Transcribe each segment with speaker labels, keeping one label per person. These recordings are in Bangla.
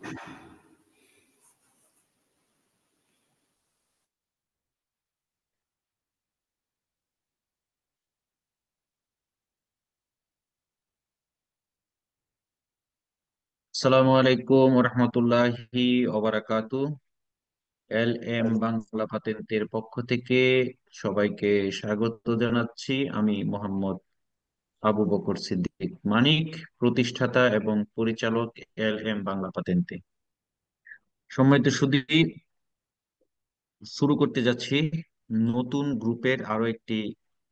Speaker 1: আসসালামু আলাইকুম রহমতুল্লাহি ওবারাকাতু। এল এম বাংলা পাতেন্তের পক্ষ থেকে সবাইকে স্বাগত জানাচ্ছি। আমি মোহাম্মদ আবু বকর সিদ্দিক মানিক, প্রতিষ্ঠাতা এবং পরিচালক এল এম বাংলা পাতেন্তে। সম্মানিত সুধী, শুরু করতে যাচ্ছি নতুন গ্রুপের আরো একটি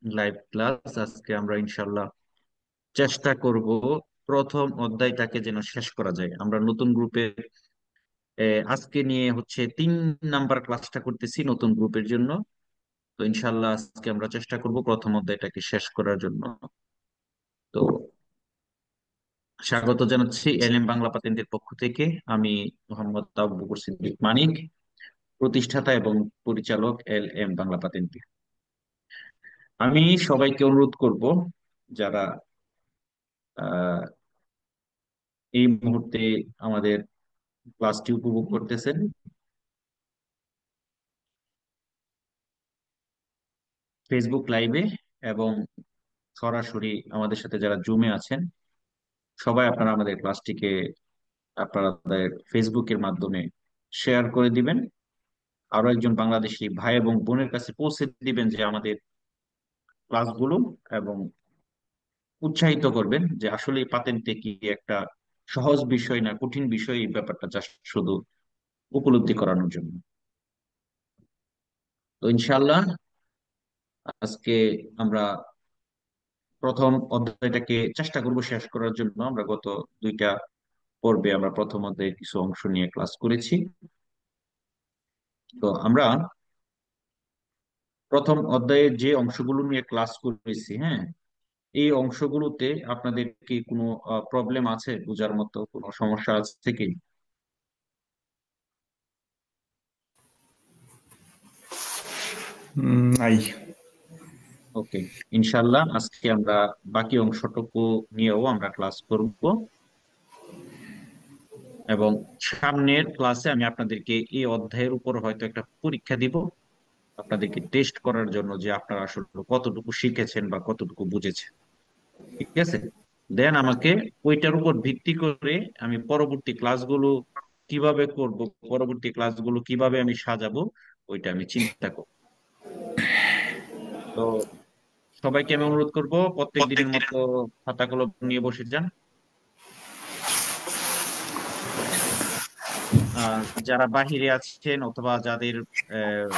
Speaker 1: লাইভ ক্লাস। আজকে আমরা ইনশাল্লাহ চেষ্টা করব প্রথম অধ্যায়টাকে যেন শেষ করা যায়। আমরা নতুন গ্রুপের আজকে নিয়ে হচ্ছে 3 নাম্বার ক্লাসটা করতেছি নতুন গ্রুপের জন্য। তো ইনশাল্লাহ আজকে আমরা চেষ্টা করব প্রথম অধ্যায়টাকে শেষ করার জন্য। তো স্বাগত জানাচ্ছি এলএম বাংলা পাতেন্টের পক্ষ থেকে। আমি মোহাম্মদ আবু বকর সিদ্দিক মানিক, প্রতিষ্ঠাতা এবং পরিচালক এল এম বাংলা পাতেন্ট। আমি সবাইকে অনুরোধ করব, যারা আহ, এই মুহূর্তে আমাদের ক্লাসটি উপভোগ করতেছেন ফেসবুক লাইভে এবং সরাসরি আমাদের সাথে যারা জুমে আছেন, সবাই আপনারা আমাদের ক্লাসটিকে আপনাদের ফেসবুকের মাধ্যমে শেয়ার করে দিবেন। আরো একজন বাংলাদেশি ভাই এবং বোনের কাছে পৌঁছে দিবেন যে আমাদের ক্লাসগুলো, এবং উৎসাহিত করবেন যে আসলে পাতেন্টে কি একটা সহজ বিষয় না কঠিন বিষয়, এই ব্যাপারটা জাস্ট শুধু উপলব্ধি করানোর জন্য। তো ইনশাআল্লাহ আজকে আমরা প্রথম অধ্যায়টাকে চেষ্টা করব শেষ করার জন্য। আমরা গত 2টা পর্বে আমরা প্রথম অধ্যায়ের কিছু অংশ নিয়ে ক্লাস করেছি। তো আমরা প্রথম অধ্যায়ের যে অংশগুলো নিয়ে ক্লাস করেছি, হ্যাঁ, এই অংশগুলোতে আপনাদের কি কোনো প্রবলেম আছে, বোঝার মতো কোনো সমস্যা আছে কি?
Speaker 2: নাই।
Speaker 1: ওকে, ইনশাল্লাহ আজকে আমরা বাকি অংশটুকু নিয়েও আমরা ক্লাস করব, এবং সামনের ক্লাসে আমি আপনাদেরকে এই অধ্যায়ের উপর হয়তো একটা পরীক্ষা দিব, আপনাদেরকে টেস্ট করার জন্য যে আপনারা আসলে কতটুকু শিখেছেন বা কতটুকু বুঝেছেন। ঠিক আছে, দেন আমাকে ওইটার উপর ভিত্তি করে আমি পরবর্তী ক্লাসগুলো কিভাবে করব, পরবর্তী ক্লাসগুলো কিভাবে আমি সাজাবো, ওইটা আমি চিন্তা করব। তো সবাইকে আমি অনুরোধ করব প্রত্যেক দিনের মতো খাতা কলম নিয়ে বসে যান। আর যারা বাহিরে আছেন অথবা যাদের আহ,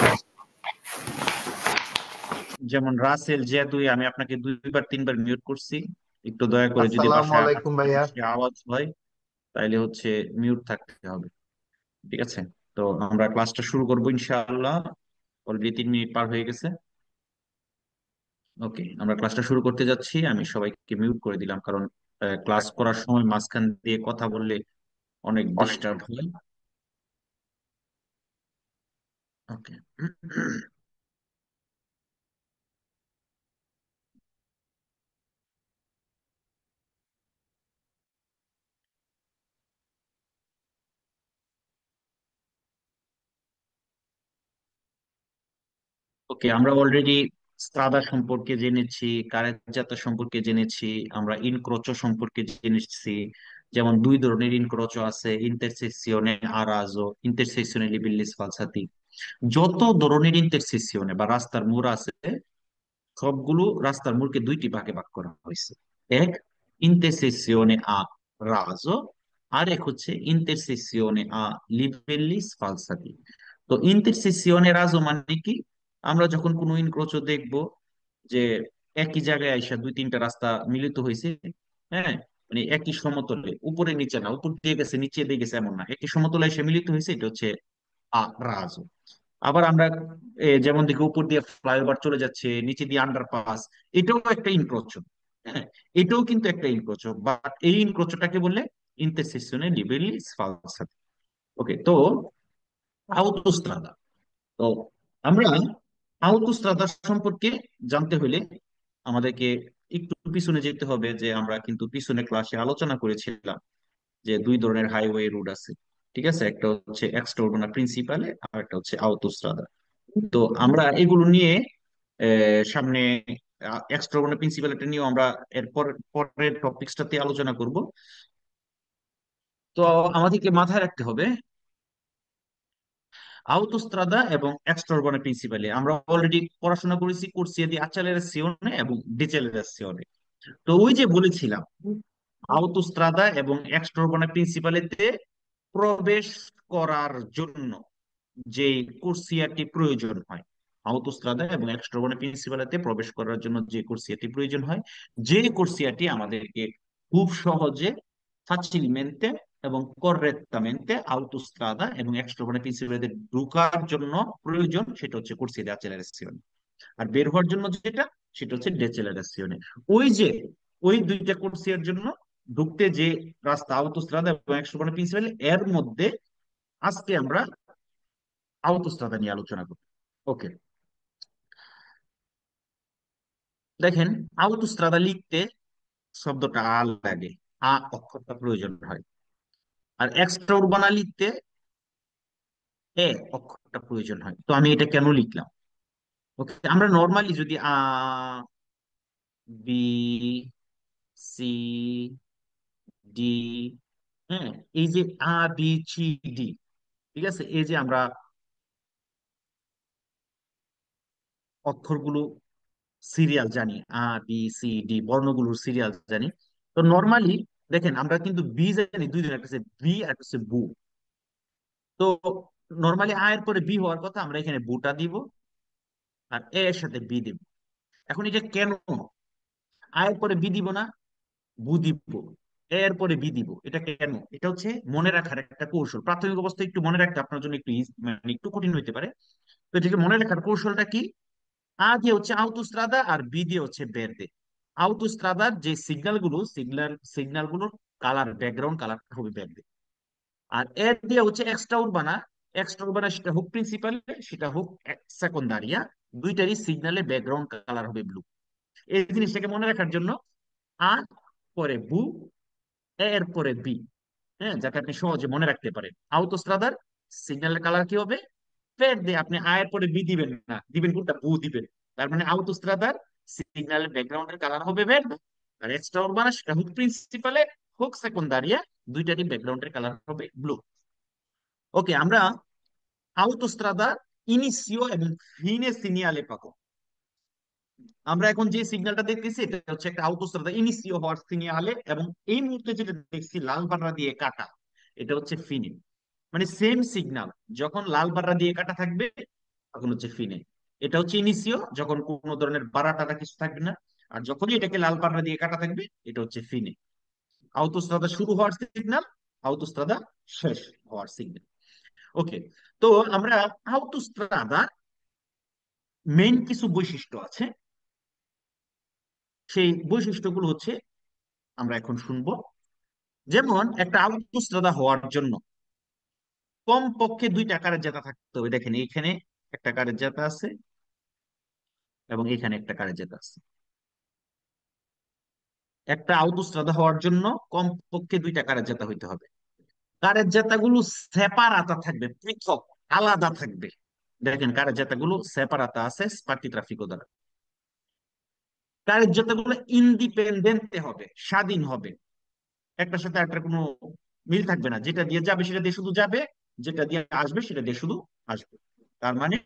Speaker 1: যেমন রাসেল জিয়াদুই, আমি আপনাকে 2বার 3বার মিউট করছি। একটু দয়া করে যদি
Speaker 2: আসসালামু
Speaker 1: বাসায়
Speaker 2: আলাইকুম ভাইয়া।
Speaker 1: আশেপাশে আওয়াজ হয় তাইলে হচ্ছে মিউট থাকতে হবে। ঠিক আছে, তো আমরা ক্লাসটা শুরু করবো ইনশাআল্লাহ। অলরেডি 3 মিনিট পার হয়ে গেছে। ওকে, আমরা ক্লাসটা শুরু করতে যাচ্ছি। আমি সবাইকে মিউট করে দিলাম, কারণ ক্লাস করার সময় মাঝখান দিয়ে কথা বললে অনেক ডিস্টার্ব হয়। ওকে। ওকে, আমরা অলরেডি স্ত্রাদা সম্পর্কে জেনেছি, কারেজ্জাতা সম্পর্কে জেনেছি, আমরা ইনক্রোচো সম্পর্কে জেনেছি। যেমন 2 ধরনের ইনক্রোচো আছে: ইন্টারসেসিওনে আরাজো, ইন্টারসেসিওনে লিবিল্লিস ফালসাতি। যত ধরনের ইন্টারসেসিওনে বা রাস্তার মোড় আছে, সবগুলো রাস্তার মোড়কে 2টি ভাগে ভাগ করা হয়েছে। এক, ইন্টারসেসিওনে আ রাজো, আর এক হচ্ছে ইন্টারসেসিওনে আ লিবেল্লিস ফালসাতি। তো ইন্টারসেসিওনে রাজো মানে কি? আমরা যখন কোনো ইনক্রোচো দেখব যে একই জায়গায় আইসা 2-3টা রাস্তা মিলিত হয়েছে, হ্যাঁ, মানে একই সমতলে, উপরে নিচে না, উপর দিয়ে গেছে নিচে দিয়ে গেছে এমন না, একই সমতলে এসে মিলিত হয়েছে, এটা হচ্ছে রাজো। আবার আমরা যেমন দেখি উপর দিয়ে ফ্লাইওভার চলে যাচ্ছে, নিচে দিয়ে আন্ডারপাস, এটাও একটা ইনক্রোচ। হ্যাঁ, এটাও কিন্তু একটা ইনক্রোচ, বাট এই ইনক্রোচটাকে বলে ইন্টারসেকশনে লিবেলি ফালসা। ওকে, তো আউতোস্ত্রাদা। তো আমরা আউতোস্ত্রাদা সম্পর্কে জানতে হলে আমাদেরকে একটু পিছনে যেতে হবে। যে আমরা কিন্তু পিছনে ক্লাসে আলোচনা করেছিলাম যে 2 ধরনের হাইওয়ে রুট আছে। ঠিক আছে, একটা হচ্ছে এক্সট্রা উরবানা প্রিন্সিপালে, আর একটা হচ্ছে আউতোস্ত্রাদা। তো আমরা এগুলো নিয়ে সামনে এক্সট্রা উরবানা প্রিন্সিপালটা নিয়েও আমরা এরপর পরের টপিকসটাতে আলোচনা করব। তো আমাদেরকে মাথায় রাখতে হবে আউতোস্ত্রাদা এবং এক্সট্রা উরবানা প্রিন্সিপালে আমরা অলরেডি পড়াশোনা করেছি কোর্সিয়া দি আচ্যালেরাসিওনে এবং ডিচেলারেসিওনে। তো ওই যে বলেছিলাম আউতোস্ত্রাদা এবং এক্সট্রা উরবানা প্রিন্সিপালেতে প্রবেশ করার জন্য যে কোর্সিয়াটি প্রয়োজন হয়, আউতোস্ত্রাদা এবং এক্সট্রাবনে প্রিন্সিপালাতে প্রবেশ করার জন্য যে কোর্সিয়াটি প্রয়োজন হয়, যে কোর্সিয়াটি আমাদেরকে খুব সহজে ফাচিলমেন্তে এবং কর্রেক্টামেন্তে আউতোস্ত্রাদা এবং এক্সট্রাবনে প্রিন্সিপালাতে ঢোকার জন্য প্রয়োজন, সেটা হচ্ছে কোর্সিয়া দে অ্যাক্সেলারেশন। আর বের হওয়ার জন্য যেটা, সেটা হচ্ছে ডেসেলারেশনে। ওই যে ওই দুইটা কোর্সিয়ার জন্য ঢুকতে যে রাস্তা আউতোস্ত্রাদা এবং এক্সট্রাবনে প্রিন্সিপাল, এর মধ্যে আজকে আমরা আউতোস্ত্রাদা নিয়ে আলোচনা করব। ওকে, দেখেন আউতোস্ত্রাদা লিখতে শব্দটা আ লাগে, আ অক্ষরটা প্রয়োজন হয়। আর এক্সট্রা উরবানা লিখতে এ অক্ষরটা প্রয়োজন হয়। তো আমি এটা কেন লিখলাম? ওকে, আমরা নর্মালি যদি বি, সি, ডি, হ্যাঁ, এই যে বি, সি, ডি, ঠিক আছে, এই যে আমরা অক্ষরগুলো সিরিয়াল জানি, বি, সি, ডি, বর্ণগুলোর সিরিয়াল জানি। তো নর্মালি দেখেন আমরা কিন্তু বি জানি দুই ধরনের, একটা হচ্ছে বি আর একটা হচ্ছে বু। তো নর্মালি আ এর পরে বি হওয়ার কথা, আমরা এখানে বুটা দিব আর এ এর সাথে বি দিব। এখন এটা কেন আ এর পরে বি দিব না, বু দিব, এ এর পরে বি দিব? এটা কেন? এটা হচ্ছে মনে রাখার একটা কৌশল। প্রাথমিক অবস্থায় একটু মনে রাখতে আপনার জন্য একটু মানে একটু কঠিন হইতে পারে। তো এটাকে মনে রাখার কৌশলটা কি? আ দিয়ে হচ্ছে আউতোস্ত্রাদা আর বি দিয়ে হচ্ছে বেরদে। আউতোস্ত্রাদার যে সিগন্যাল গুলোর কালার, ব্যাকগ্রাউন্ড কালার হবে বেরদে। আর এর দিয়ে হচ্ছে এক্সট্রা উরবানা, সেটা হোক প্রিন্সিপাল, সেটা হোক সেকন্দারিয়া, দুইটারই সিগন্যালের ব্যাকগ্রাউন্ড কালার হবে ব্লু। এই জিনিসটাকে মনে রাখার জন্য আ পরে বু, এ এর পরে বি, হ্যাঁ, যাতে আপনি সহজে মনে রাখতে পারেন। আউতোস্ত্রাদার সিগন্যালের কালার কি হবে? ফের দিয়ে আপনি আয়ের পরে বি দিবেন না, দিবেন কোনটা? বু দিবেন। তার মানে আউতোস্ত্রাদার সিগন্যালের ব্যাকগ্রাউন্ডের কালার হবে ভের। আর এক্সট্রা উরবানা সেটা হোক প্রিন্সিপালে হোক সেকন্দারিয়া, দুইটারই ব্যাকগ্রাউন্ডের কালার হবে ব্লু। ওকে, আমরা আউতোস্ত্রাদা ইনিসিও এবং ফিনে সিনিয়ালে পাবো। আমরা এখন যে সিগন্যালটা দেখতেছি এটা হচ্ছে একটা আউতোস্ত্রাদা ইনিসিও হওয়ার সিনিয়ালে, এবং এই মুহূর্তে যেটা দেখছি লাল বাররা দিয়ে কাটা, এটা হচ্ছে ফিনে। মানে সেম সিগন্যাল, যখন লাল বাররা দিয়ে কাটা থাকবে তখন হচ্ছে ফিনে। এটা হচ্ছে ইনিসিও, যখন কোনো ধরনের বাড়া টারা কিছু থাকবে না। আর যখনই এটাকে লাল বাররা দিয়ে কাটা থাকবে, এটা হচ্ছে ফিনে। আউতোস্ত্রাদা শুরু হওয়ার সিগন্যাল, আউতোস্ত্রাদা শেষ হওয়ার সিগন্যাল। ওকে, তো আমরা আউতোস্ত্রাদা মেইন কিছু বৈশিষ্ট্য আছে, সেই বৈশিষ্ট্যগুলো হচ্ছে আমরা এখন শুনবো। যেমন একটা আউতোস্ত্রাদা হওয়ার জন্য কম পক্ষে দুইটা কারের জাতা থাকতে হবে। দেখেন এইখানে একটা কারের জাতা আছে এবং এখানে একটা কারের জাতা আছে। একটা আউতোস্ত্রাদা হওয়ার জন্য কম পক্ষে দুইটা কারের জাতা হইতে হবে। কারের জাতাগুলো সেপারাতা থাকবে, পৃথক, আলাদা থাকবে। দেখেন কারের জাতাগুলো সেপারাতা আছে স্পার্টি ট্রাফিকো দ্বারা। কারের জাতাগুলো ইন্ডিপেন্ডেন্ট হবে, স্বাধীন হবে, একটার সাথে একটার কোনো মিল থাকবে না। যেটা দিয়ে যাবে সেটা দিয়ে শুধু যাবে, যেটা দিয়ে আসবে সেটা দিয়ে শুধু আসবে। তার মানে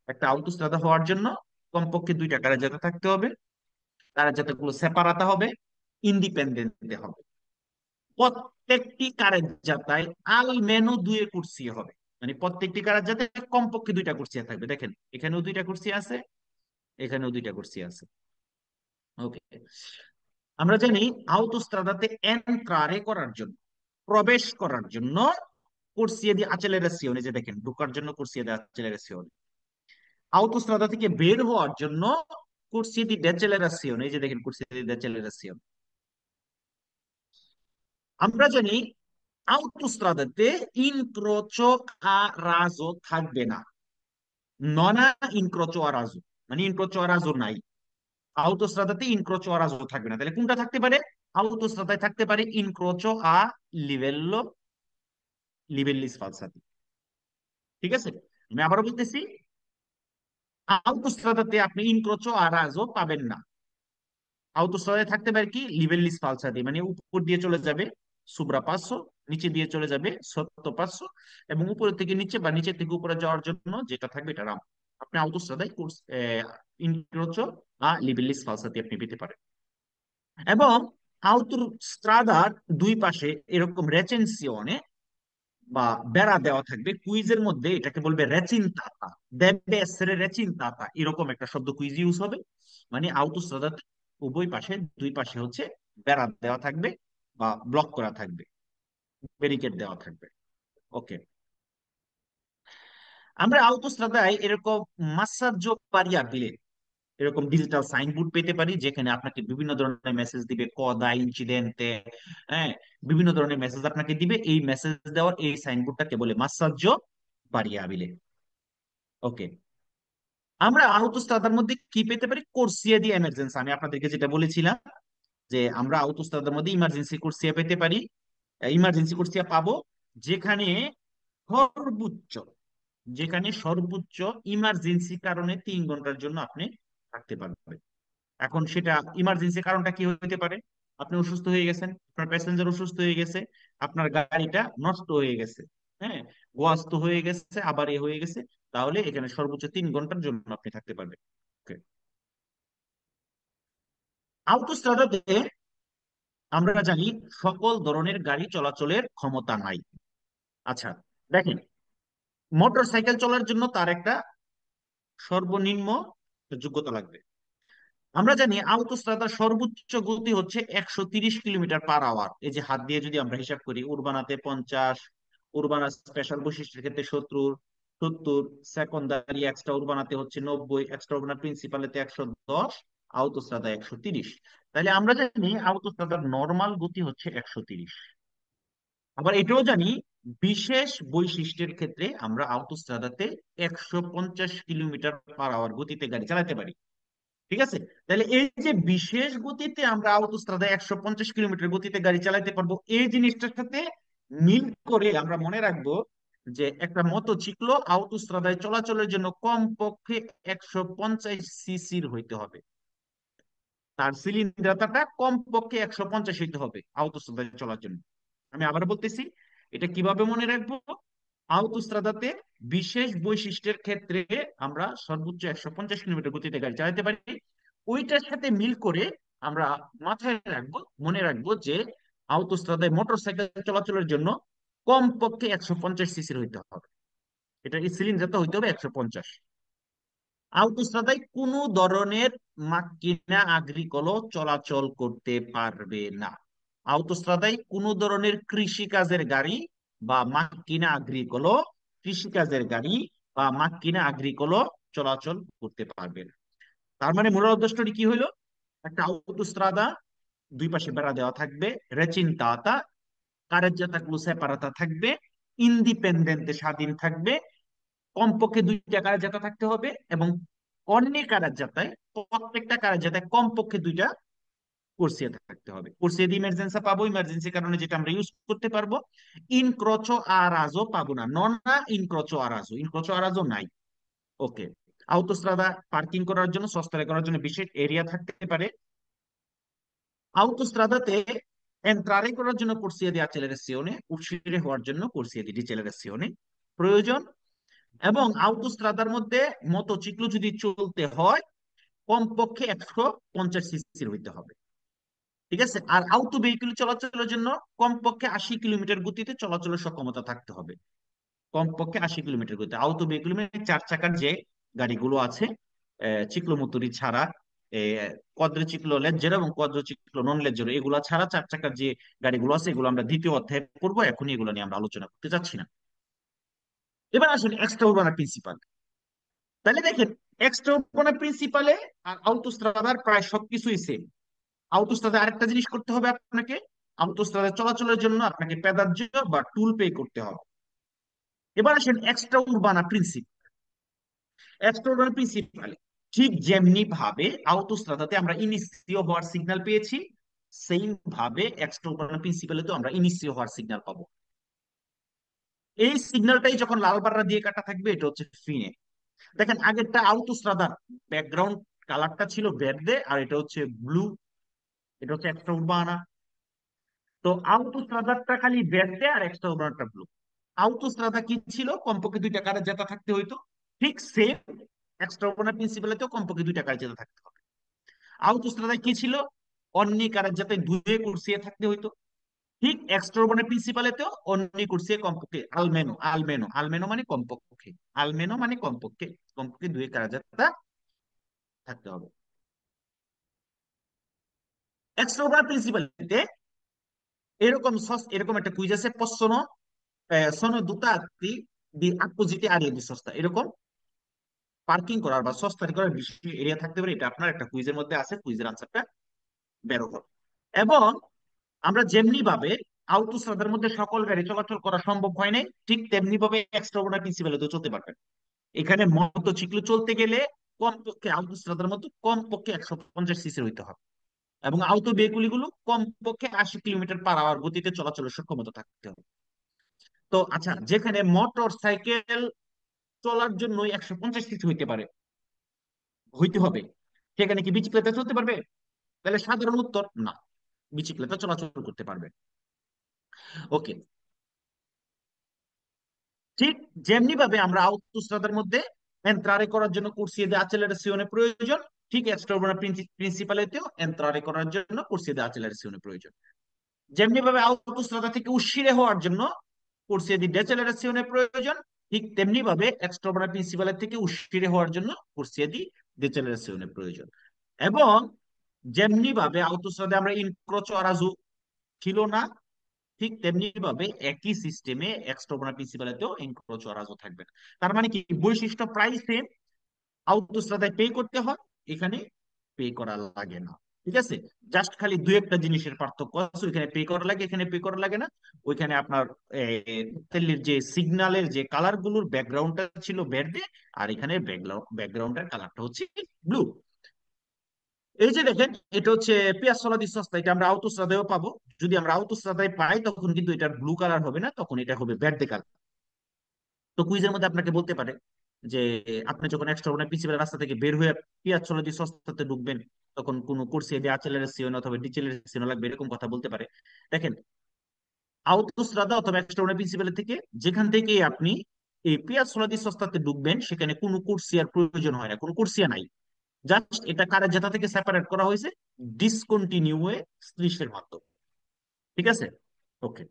Speaker 1: একটা আউতোস্ত্রাদা হওয়ার জন্য কমপক্ষে দুইটা কারের জাতা থাকতে হবে। কারের জাতাগুলো সেপারাতা হবে, ইন্ডিপেন্ডেন্ট হবে। প্রত্যেকটি কারের জাতায় আল মেনু দুয়ে কুর্সি হবে। মানে প্রত্যেকটি কারের জাতায় কমপক্ষে দুইটা কুর্সি থাকবে। দেখেন এখানেও দুইটা কুর্সি আছে, এখানেও দুইটা কুর্সি আছে। ওকে, আমরা জানি আউতোস্ত্রাদাতে এন্ট্রারে করার জন্য, প্রবেশ করার জন্য corsia di accelerazione, যে দেখেন ঢোকার জন্য corsia di accelerazione। আউতোস্ত্রাদা থেকে বের হওয়ার জন্য corsia di decelerazione, এই যে দেখেন corsia di decelerazione। আমরা জানি আউতোস্ত্রাদাতে ইনক্রোচো আ রাজো থাকবে না, ননা ইনক্রোচো আ রাজো, মানে ইনক্রোচো আ রাজো নাই। আউতোস্ত্রাদাতে ইনক্রোচো আ রাজো থাকবে না, তাহলে কোনটা থাকতে পারে? আউতোস্ত্রাদায় থাকতে পারে ইনক্রোচো আ লিভেল্লো, লিবেল্লিস ফালসাতি। ঠিক আছে, আমি আবারও বলতেছি, আউতোস্ত্রাদাতে আপনি ইনক্রোচো আর আজও পাবেন না। আউতোস্ত্রাদায় থাকতে পারে কি লিবেল্লিস ফালসাতি, মানে উপর দিয়ে চলে যাবে সুব্রা পাঁচশো, নিচে দিয়ে চলে যাবে সত্য পাঁচশো, এবং উপরে থেকে নিচে বা নিচে থেকে উপরে যাওয়ার জন্য যেটা থাকবে এটা রাম। আপনি আউতোস্ত্রাদায় কোর্স ইনক্রোচো বা লিবেল্লিস ফালসাতি আপনি পেতে পারেন। এবং আউতোস্ত্রাদার দুই পাশে এরকম রেচেনসিওনে বা বেড়া দেওয়া থাকবে, কুইজের মধ্যে এটাকে বলবে রেচিনতাতা, দেবে এসরে রেচিনতাতা, এরকম একটা শব্দ কুইজ ইউজ হবে। মানে আউতোস্ত্রাদাতে উভয় পাশে, দুই পাশে হচ্ছে বেড়া দেওয়া থাকবে বা ব্লক করা থাকবে, ব্যারিকেড দেওয়া থাকবে। ওকে, আমরা আউতোস্ত্রাদায় এরকম মাসাজ্জো variabile, এরকম ডিজিটাল সাইনবোর্ড পেতে পারি, যেখানে আপনাকে বিভিন্ন ধরনের মেসেজ দিবে, কদা ইনসিডেন্টে, হ্যাঁ, বিভিন্ন ধরনের মেসেজ আপনাকে দিবে। এই মেসেজ দেওয়ার এই সাইনবোর্ডটাকে বলে মাসাজ্জো variabile। ওকে, আমরা আউতোস্ত্রাদার মধ্যে কি পেতে পারি? কোর্সিয়া দি এমার্জেন্সি, আমি আপনাদেরকে যেটা বলেছিলাম যে আমরা আউতোস্ত্রাদার মধ্যে ইমার্জেন্সি কোর্সিয়া পেতে পারি। ইমার্জেন্সি কোর্সিয়া পাবো যেখানে সর্বোচ্চ, যেখানে সর্বোচ্চ ইমার্জেন্সি কারণে 3 ঘন্টার জন্য আপনি থাকতে পারবেন। এখন সেটা ইমার্জেন্সি কারণটা কি হতে পারে? আপনি অসুস্থ হয়ে গেছেন, আপনার প্যাসেঞ্জার অসুস্থ হয়ে গেছে, আপনার গাড়িটা নষ্ট হয়ে গেছে, হ্যাঁ, গোয়াস্ত হয়ে গেছে, আবার এ হয়ে গেছে, তাহলে এখানে সর্বোচ্চ 3 ঘন্টার জন্য আপনি থাকতে পারবেন। Okay. আউটোস্ট্রাদাতে আমরা জানি সকল ধরনের গাড়ি চলাচলের ক্ষমতা নাই। আচ্ছা, দেখেন, মোটর সাইকেল চলার জন্য তার একটা সর্বনিম্ন যোগ্যতা লাগবে। আমরা জানি আউটোস্ট্রাদার সর্বোচ্চ গতি হচ্ছে 130 কিলোমিটার পার আওয়ার। এই যে হাত দিয়ে যদি আমরা হিসাব করি, উর্বানাতে 50, উর্বানা স্পেশাল বৈশিষ্ট্যের ক্ষেত্রে 70, সেকেন্ডারি এক্সট্রা উর্বানাতে হচ্ছে 90, এক্সট্রা উর্বানা প্রিন্সিপালেতে 110, আউটোস্ট্রাদা 130। তাহলে আমরা জানি আউটোস্ট্রাদার নর্মাল গতি হচ্ছে 130। আবার এটাও জানি বিশেষ বৈশিষ্ট্যের ক্ষেত্রে আমরা আউটোস্ট্রাদাতে 150 কিলোমিটার পার আওয়ার গতিতে গাড়ি চালাতে পারি। ঠিক আছে, তাহলে এই যে বিশেষ গতিতে আমরা আউটোস্ট্রাদায় 150 কিলোমিটার গতিতে গাড়ি চালাতে পারবো, এই জিনিসটার সাথে মিল করে আমরা মনে রাখবো যে একটা মোটরসাইকেল আউটোস্ট্রাদায় চলাচলের জন্য কমপক্ষে 150 সিসির হইতে হবে, তার সিলিন্ডারটা কমপক্ষে 150 হইতে হবে আউটোস্ট্রাদায় চলার জন্য। আমি আবার বলতেছি, এটা কিভাবে মনে রাখবো? আউটোস্ট্রাদাতে বিশেষ বৈশিষ্ট্যের ক্ষেত্রে আমরা সর্বোচ্চ 150 কিলোমিটার গতিতে গাড়ি চালাতে পারি। ওইটার সাথে মিল করে আমরা মাথায় রাখবো, মনে রাখবো যে আউটোস্ট্রাদায় মোটরসাইকেল চলাচলের জন্য কমপক্ষে 150 সিসির হইতে হবে, এটা এই সিলিন্ডারটা হইতে হবে 150। আউটোস্ট্রাদায় কোনো ধরনের মাক্কিনা আগ্রিকোলা চলাচল করতে পারবে না। আউটোস্ট্রাদায় কোনো ধরনের কৃষিকাজের গাড়ি বা মাক্কিনা আগ্রিকোলা, কৃষিকাজের গাড়ি বা মাক্কিনা আগ্রিকোলা চলাচল করতে পারবে না। তার মানে মূল উদ্দেশ্যটি কি হইলো? একটা আউটোস্ট্রাদা, দুই পাশে বেড়া দেওয়া থাকবে, রেচিনতাতা, কারেজ্জাতাগুলো সেপারাতা থাকবে, ইন্ডিপেন্ডেন্টে স্বাধীন থাকবে, কমপক্ষে দুইটা কারের যাত্রা থাকতে হবে, এবং অনেক কারের যাত্রায়, প্রত্যেকটা কারের যাত্রায় কমপক্ষে দুইটা কোর্সিয়া থাকতে হবে। কোর্সিয়া দিয়ে ইমার্জেন্সি পাবো, ইমার্জেন্সি কারণে যেটা আমরা ইউজ করতে পারবো। ইনক্রোচো আরাজো পাবো না, নন না ইনক্রোচো আরাজো, ইনক্রোচো আরাজো নাই। ওকে, আউটোস্ট্রাদা পার্কিং করার জন্য, সস্তায় করার জন্য বিশেষ এরিয়া থাকতে পারে। আউটোস্ট্রাদাতে এন্ট্রারে করার জন্য কোর্সিয়া দি accelerazione, uscire হওয়ার জন্য কোর্সিয়া দি ডিসেলারেশনে প্রয়োজন। এবং আউটোস্ট্রাদার মধ্যে মোটরসাইকেল যদি চলতে হয় কমপক্ষে 150 সিসির হইতে হবে। ঠিক আছে, আর আউটো ভেহিকুল চলাচলের জন্য কমপক্ষে 80 কিলোমিটার গতিতে চলাচলের সক্ষমতা থাকতে হবে। কমপক্ষে 80 কিলোমিটার গতিতে আউটো ভেহিকুল মানে 4 চাকার যে গাড়িগুলো আছে, চিক্লোমোটরি ছাড়া, কোয়াড্রিচিক্লো লেজ্জার এবং কোয়াড্রিচিক্লো নন লেজ্জার এগুলো ছাড়া 4 চাকার যে গাড়িগুলো আছে, এগুলো আমরা দ্বিতীয় অধ্যায়ে পড়বো, এখনই এগুলো নিয়ে আমরা আলোচনা করতে চাচ্ছি না। এবার আসলে এক্সট্রা উর্বানা প্রিন্সিপাল। তাহলে দেখেন, এক্সট্রা প্রিন্সিপালে আর আউটোস্ট্রাদার প্রায় সবকিছুই সেম। আউটোস্ট্রাদা আরেকটা জিনিস করতে হবে আপনাকে, আউটোস্ট্রাদা চলাচলের জন্য আপনাকে পেদাজ্য বা টুল পে করতে হবে। এবার আসেন এক্সট্রা উর্বানা প্রিন্সিপাল। এক্সট্রা উর্বানা প্রিন্সিপালে ঠিক যেমনি ভাবে আউটোস্ট্রাদাতে আমরা ইনিশিও হওয়ার সিগন্যাল পেয়েছি, সেম ভাবে এক্সট্রা উর্বানা প্রিন্সিপালে তো আমরা ইনিশিও হওয়ার সিগন্যাল পাবো। এই সিগন্যালটাই যখন লাল বাররা দিয়ে কাটা থাকবে, এটা হচ্ছে ফিনে। দেখেন আগেরটা আউটোস্ট্রাদার ব্যাকগ্রাউন্ড কালারটা ছিল ভের্দে, আর এটা হচ্ছে ব্লু, এটা হচ্ছে এক্সট্রা উর্বানা। তো আউটোস্ট্রাদারটা খালি ভের্দে আর এক্সট্রা উর্বানাটা ব্লু। আউটোস্ট্রাদা কি ছিল, কমপক্ষে দুইটা কারের জেতা থাকতে হইতো। ঠিক সেম এক্সট্রা উর্বানা প্রিন্সিপালেতেও কমপক্ষে দুইটা কারের জেতা থাকতে হবে। আউটোস্ট্রাদায় কি ছিল, অন্য কারের যাতে দুয়ে কুর্সিয়ে থাকতে হইতো। ঠিক এক্সট্রা উর্বানা প্রিন্সিপালেতেও অন্য কুর্সিয়ে কমপক্ষে আলমেনো আলমেনো আলমেনো মানে কমপক্ষে, আলমেনো মানে কমপক্ষে, কমপক্ষে দুয়ে কারের জেতা থাকতে হবে। এক্সট্রোভার্ট প্রিন্সিপালিতে এরকম একটা কুইজ আছে, possono sono dotati di appositi aree di sosta, এরকম পার্কিং করার বা সস্তানি করার বিশেষ এরিয়া থাকতে পারে। এটা আপনার একটা কুইজের মধ্যে আছে, কুইজের আনসারটা বের হবে। এবং আমরা যেমনি ভাবে আউটোস্ট্রাদার মধ্যে সকল গাড়ি চলাচল করা সম্ভব হয় নাই, ঠিক তেমনি ভাবে এক্সট্রোভার্ট প্রিন্সিপালে তো চলতে পারবেন। এখানে মোটরসাইকেল চলতে গেলে কমপক্ষে আউটোস্ট্রাদার মতো কমপক্ষে 150 সিসি হইতে হবে, এবং আউটো ভেহিকুল গুলো কমপক্ষে 80 কিলোমিটার পার আওয়ার গতিতে চলাচলের সক্ষমতা থাকতে হবে। তো আচ্ছা, যেখানে মোটর সাইকেল চলার জন্য 150 সিসি হইতে পারে, হইতে হবে, সেখানে কি বিচিক্লেটা চলতে পারবে? তাহলে সাধারণ উত্তর না, বিচিক্লেটা চলাচল করতে পারবে। ওকে, ঠিক যেমনি ভাবে আমরা আউটোস্ট্রাদার মধ্যে এন্ট্রারে করার জন্য কুর্সি de accelerazione প্রয়োজন, ঠিক এক্সট্রা প্রিন্সিপালেতেও এন্ট্রারে করার জন্য কুর্সি de accelerazione প্রয়োজন। যেমনি ভাবে আউটোস্ট্রাদা থেকে উস্সিরে হওয়ার জন্য কোর্সিয়া দি ডেসেলারেশনের প্রয়োজন, ঠিক তেমনি ভাবে এক্সট্রোভার্ট প্রিন্সিপালের থেকে উস্সিরে হওয়ার জন্য কোর্সিয়া দি ডেসেলারেশনের প্রয়োজন। এবং যেমনি ভাবে আউটোস্ট্রাদে আমরা ইনক্রোচো আরাজু ছিল না, ঠিক তেমনি ভাবে একই সিস্টেমে এক্সট্রোভার্ট প্রিন্সিপালেতেও ইনক্রোচো আরাজু থাকবে না। তার মানে কি, বৈশিষ্ট্য প্রায় সেম, আউটোস্ট্রাদায় পে করতে হয়, এখানে পে করা লাগে না। ঠিক আছে, জাস্ট খালি দু একটা জিনিসের পার্থক্য আছে, ওইখানে পে করা লাগে, এখানে পে করা লাগে না। ওইখানে আপনার তেলের যে সিগন্যালের যে কালার গুলোর ব্যাকগ্রাউন্ডটা ছিল ভের্দে, আর এখানে ব্যাকগ্রাউন্ডের কালারটা হচ্ছে ব্লু। এই যে দেখেন, এটা হচ্ছে পিয়াসোলা দি সস্তা, এটা আমরা আউটোস্ট্রাদায়ও পাবো। যদি আমরা আউটোস্ট্রাদায় পাই তখন কিন্তু এটা ব্লু কালার হবে না, তখন এটা হবে ভের্দে কালার। তো কুইজের মধ্যে আপনাকে বলতে পারে যে আপনি যখন এক্সট্রা প্রিন্সিপাল রাস্তা থেকে বের হয়ে পিয়াচ্ছলা দিয়ে সস্তাতে ঢুকবেন, তখন কোন কোর্সে দিয়ে আচেলারেসিওন অথবা ডিচেলারেসিওন লাগবে, এরকম কথা বলতে পারে। দেখেন, আউটোস্ট্রাদা অথবা এক্সট্রা প্রিন্সিপাল থেকে যেখান থেকে আপনি এই পিয়াচ্ছলা দিয়ে সস্তাতে ঢুকবেন, সেখানে কোনো কোর্সিয়ার প্রয়োজন হয় না, কোনো কোর্সিয়া নাই। জাস্ট এটা কারের জেতা থেকে সেপারেট করা হয়েছে ডিসকন্টিনিউ স্লিশের মাধ্যমে। ঠিক আছে, ওকে।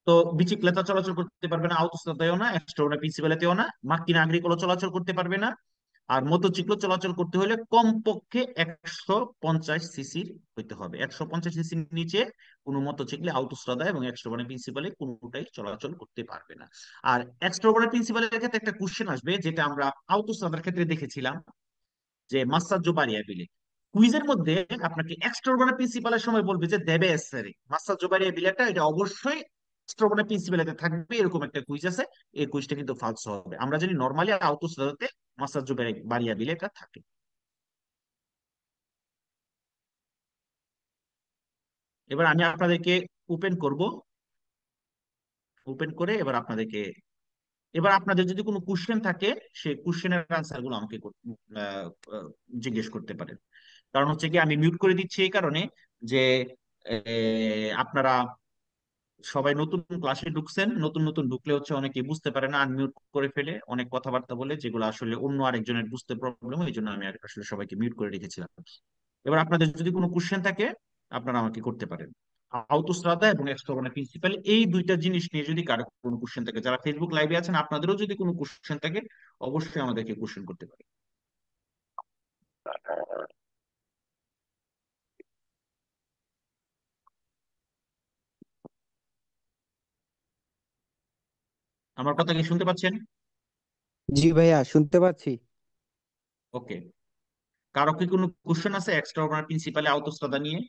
Speaker 1: তো বিচিক্লেতা চলাচল করতে পারবে না, আউটোস্ট্রাদায়ও না, এক্সট্রা প্রিন্সিপালেতেও না, মাক্কিনা আগ্রিকোলা চলাচল করতে পারবে না। আর মোটরসাইকেল চলাচল করতে হলে কমপক্ষে 150 সিসির হইতে হবে। 150 সিসির নিচে কোনো মোটরসাইকেল আউটোস্ট্রাদা এবং এক্সট্রা প্রিন্সিপালে কোনোটাই চলাচল করতে পারবে না। আর এক্সট্রা প্রিন্সিপালের ক্ষেত্রে একটা কোশ্চেন আসবে, যেটা আমরা আউটোস্ট্রাদার ক্ষেত্রে দেখেছিলাম, যে মাসাজ্জো বারিয়াবিলে। কুইজের মধ্যে আপনাকে এক্সট্রা প্রিন্সিপালের সময় বলবে যে দেবে এসেরে মাসাজ্জো বারিয়াবিলাটা, এটা অবশ্যই এক্সট্রা প্রিন্সিপালেতে থাকবে, এরকম একটা কুইজ আছে। এই কুইজটা কিন্তু ফালস হবে, আমরা জানি নর্মালি আউটোস্ট্রাদাতে মাসাজ্জো বারিয়াবিলে এটা থাকে। এবার আমি আপনাদেরকে ওপেন করব, ওপেন করে এবার আপনাদের যদি কোনো কোশ্চেন থাকে, সেই কোশ্চেনের আনসার গুলো আমাকে আহ, আহ, জিজ্ঞেস করতে পারেন। কারণ হচ্ছে কি, আমি মিউট করে দিচ্ছি এই কারণে যে আপনারা সবাই নতুন ক্লাসে ঢুকছেন, নতুন নতুন ঢুকলে হচ্ছে অনেকে বুঝতে পারে না, আনমিউট করে ফেলে অনেক কথাবার্তা বলে, যেগুলো আসলে অন্য আরেকজনের বুঝতে প্রবলেম হয়, এই জন্য আমি আসলে সবাইকে মিউট করে রেখেছিলাম। এবার আপনাদের যদি কোনো কোশ্চেন থাকে, আপনারা আমাকে করতে পারেন। আউটোস্ট্রাদা এবং এক্সট্রা প্রিন্সিপাল, এই দুইটা জিনিস নিয়ে যদি কারো কোনো কোশ্চেন থাকে, যারা ফেসবুক লাইভে আছেন আপনাদেরও যদি কোনো কোশ্চেন থাকে, অবশ্যই আমাদেরকে কোশ্চেন করতে পারেন। আমার কথা কি শুনতে পাচ্ছেন?
Speaker 2: জি ভাইয়া, শুনতে পাচ্ছি।
Speaker 1: ওকে, কারো কি কোনো কোশ্চেন আছে এক্সট্রা প্রিন্সিপালে আউটোস্ট্রাদা নিয়ে?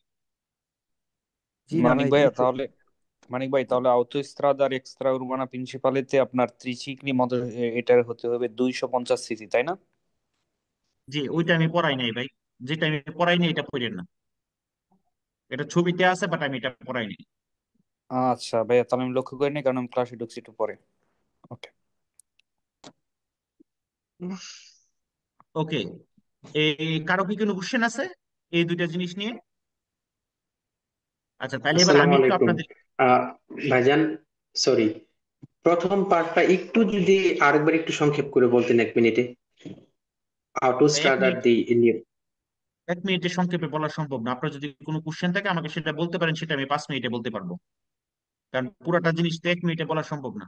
Speaker 2: জি না
Speaker 3: মানিক
Speaker 2: ভাই,
Speaker 3: ভাইয়া
Speaker 2: কিছু।
Speaker 3: তাহলে মানিক ভাই তাহলে আউটোস্ট্রাদা আর এক্সট্রা উরবানা প্রিন্সিপালেতে আপনার ত্রিচিক্রি মতো এটার হতে হবে 250 সিসি, তাই না?
Speaker 1: জি, ওইটা আমি পড়াই নাই ভাই, যেটা আমি পড়াই নাই এটা পড়েন না। এটা ছবিতে আছে, বাট আমি এটা পড়াইনি।
Speaker 3: আচ্ছা ভাইয়া, তাহলে আমি লক্ষ্য করিনি, কারণ আমি ক্লাসে ঢুকছি একটু পরে। ওকে।
Speaker 1: ওকে, এই কারো কি কোনো কোশ্চেন আছে এই দুইটা জিনিস নিয়ে? আচ্ছা, তাহলে এবার
Speaker 4: আসসালামু
Speaker 1: আমি একটু
Speaker 4: আলাইকুম।
Speaker 1: আপনাদের।
Speaker 4: আহ ভাইজান, সরি, প্রথম পার্টটা একটু যদি আরেকবার একটু সংক্ষেপ করে বলতেন 1 মিনিটে। হাউ টু
Speaker 1: এক
Speaker 4: স্টার্ট
Speaker 1: মিনিট,
Speaker 4: দি নিউ।
Speaker 1: 1 মিনিটে সংক্ষেপে বলা সম্ভব না। আপনার যদি কোনো কোশ্চেন থাকে আমাকে সেটা বলতে পারেন, সেটা আমি 5 মিনিটে বলতে পারবো, কারণ পুরোটা জিনিস তো 1 মিনিটে বলা সম্ভব না।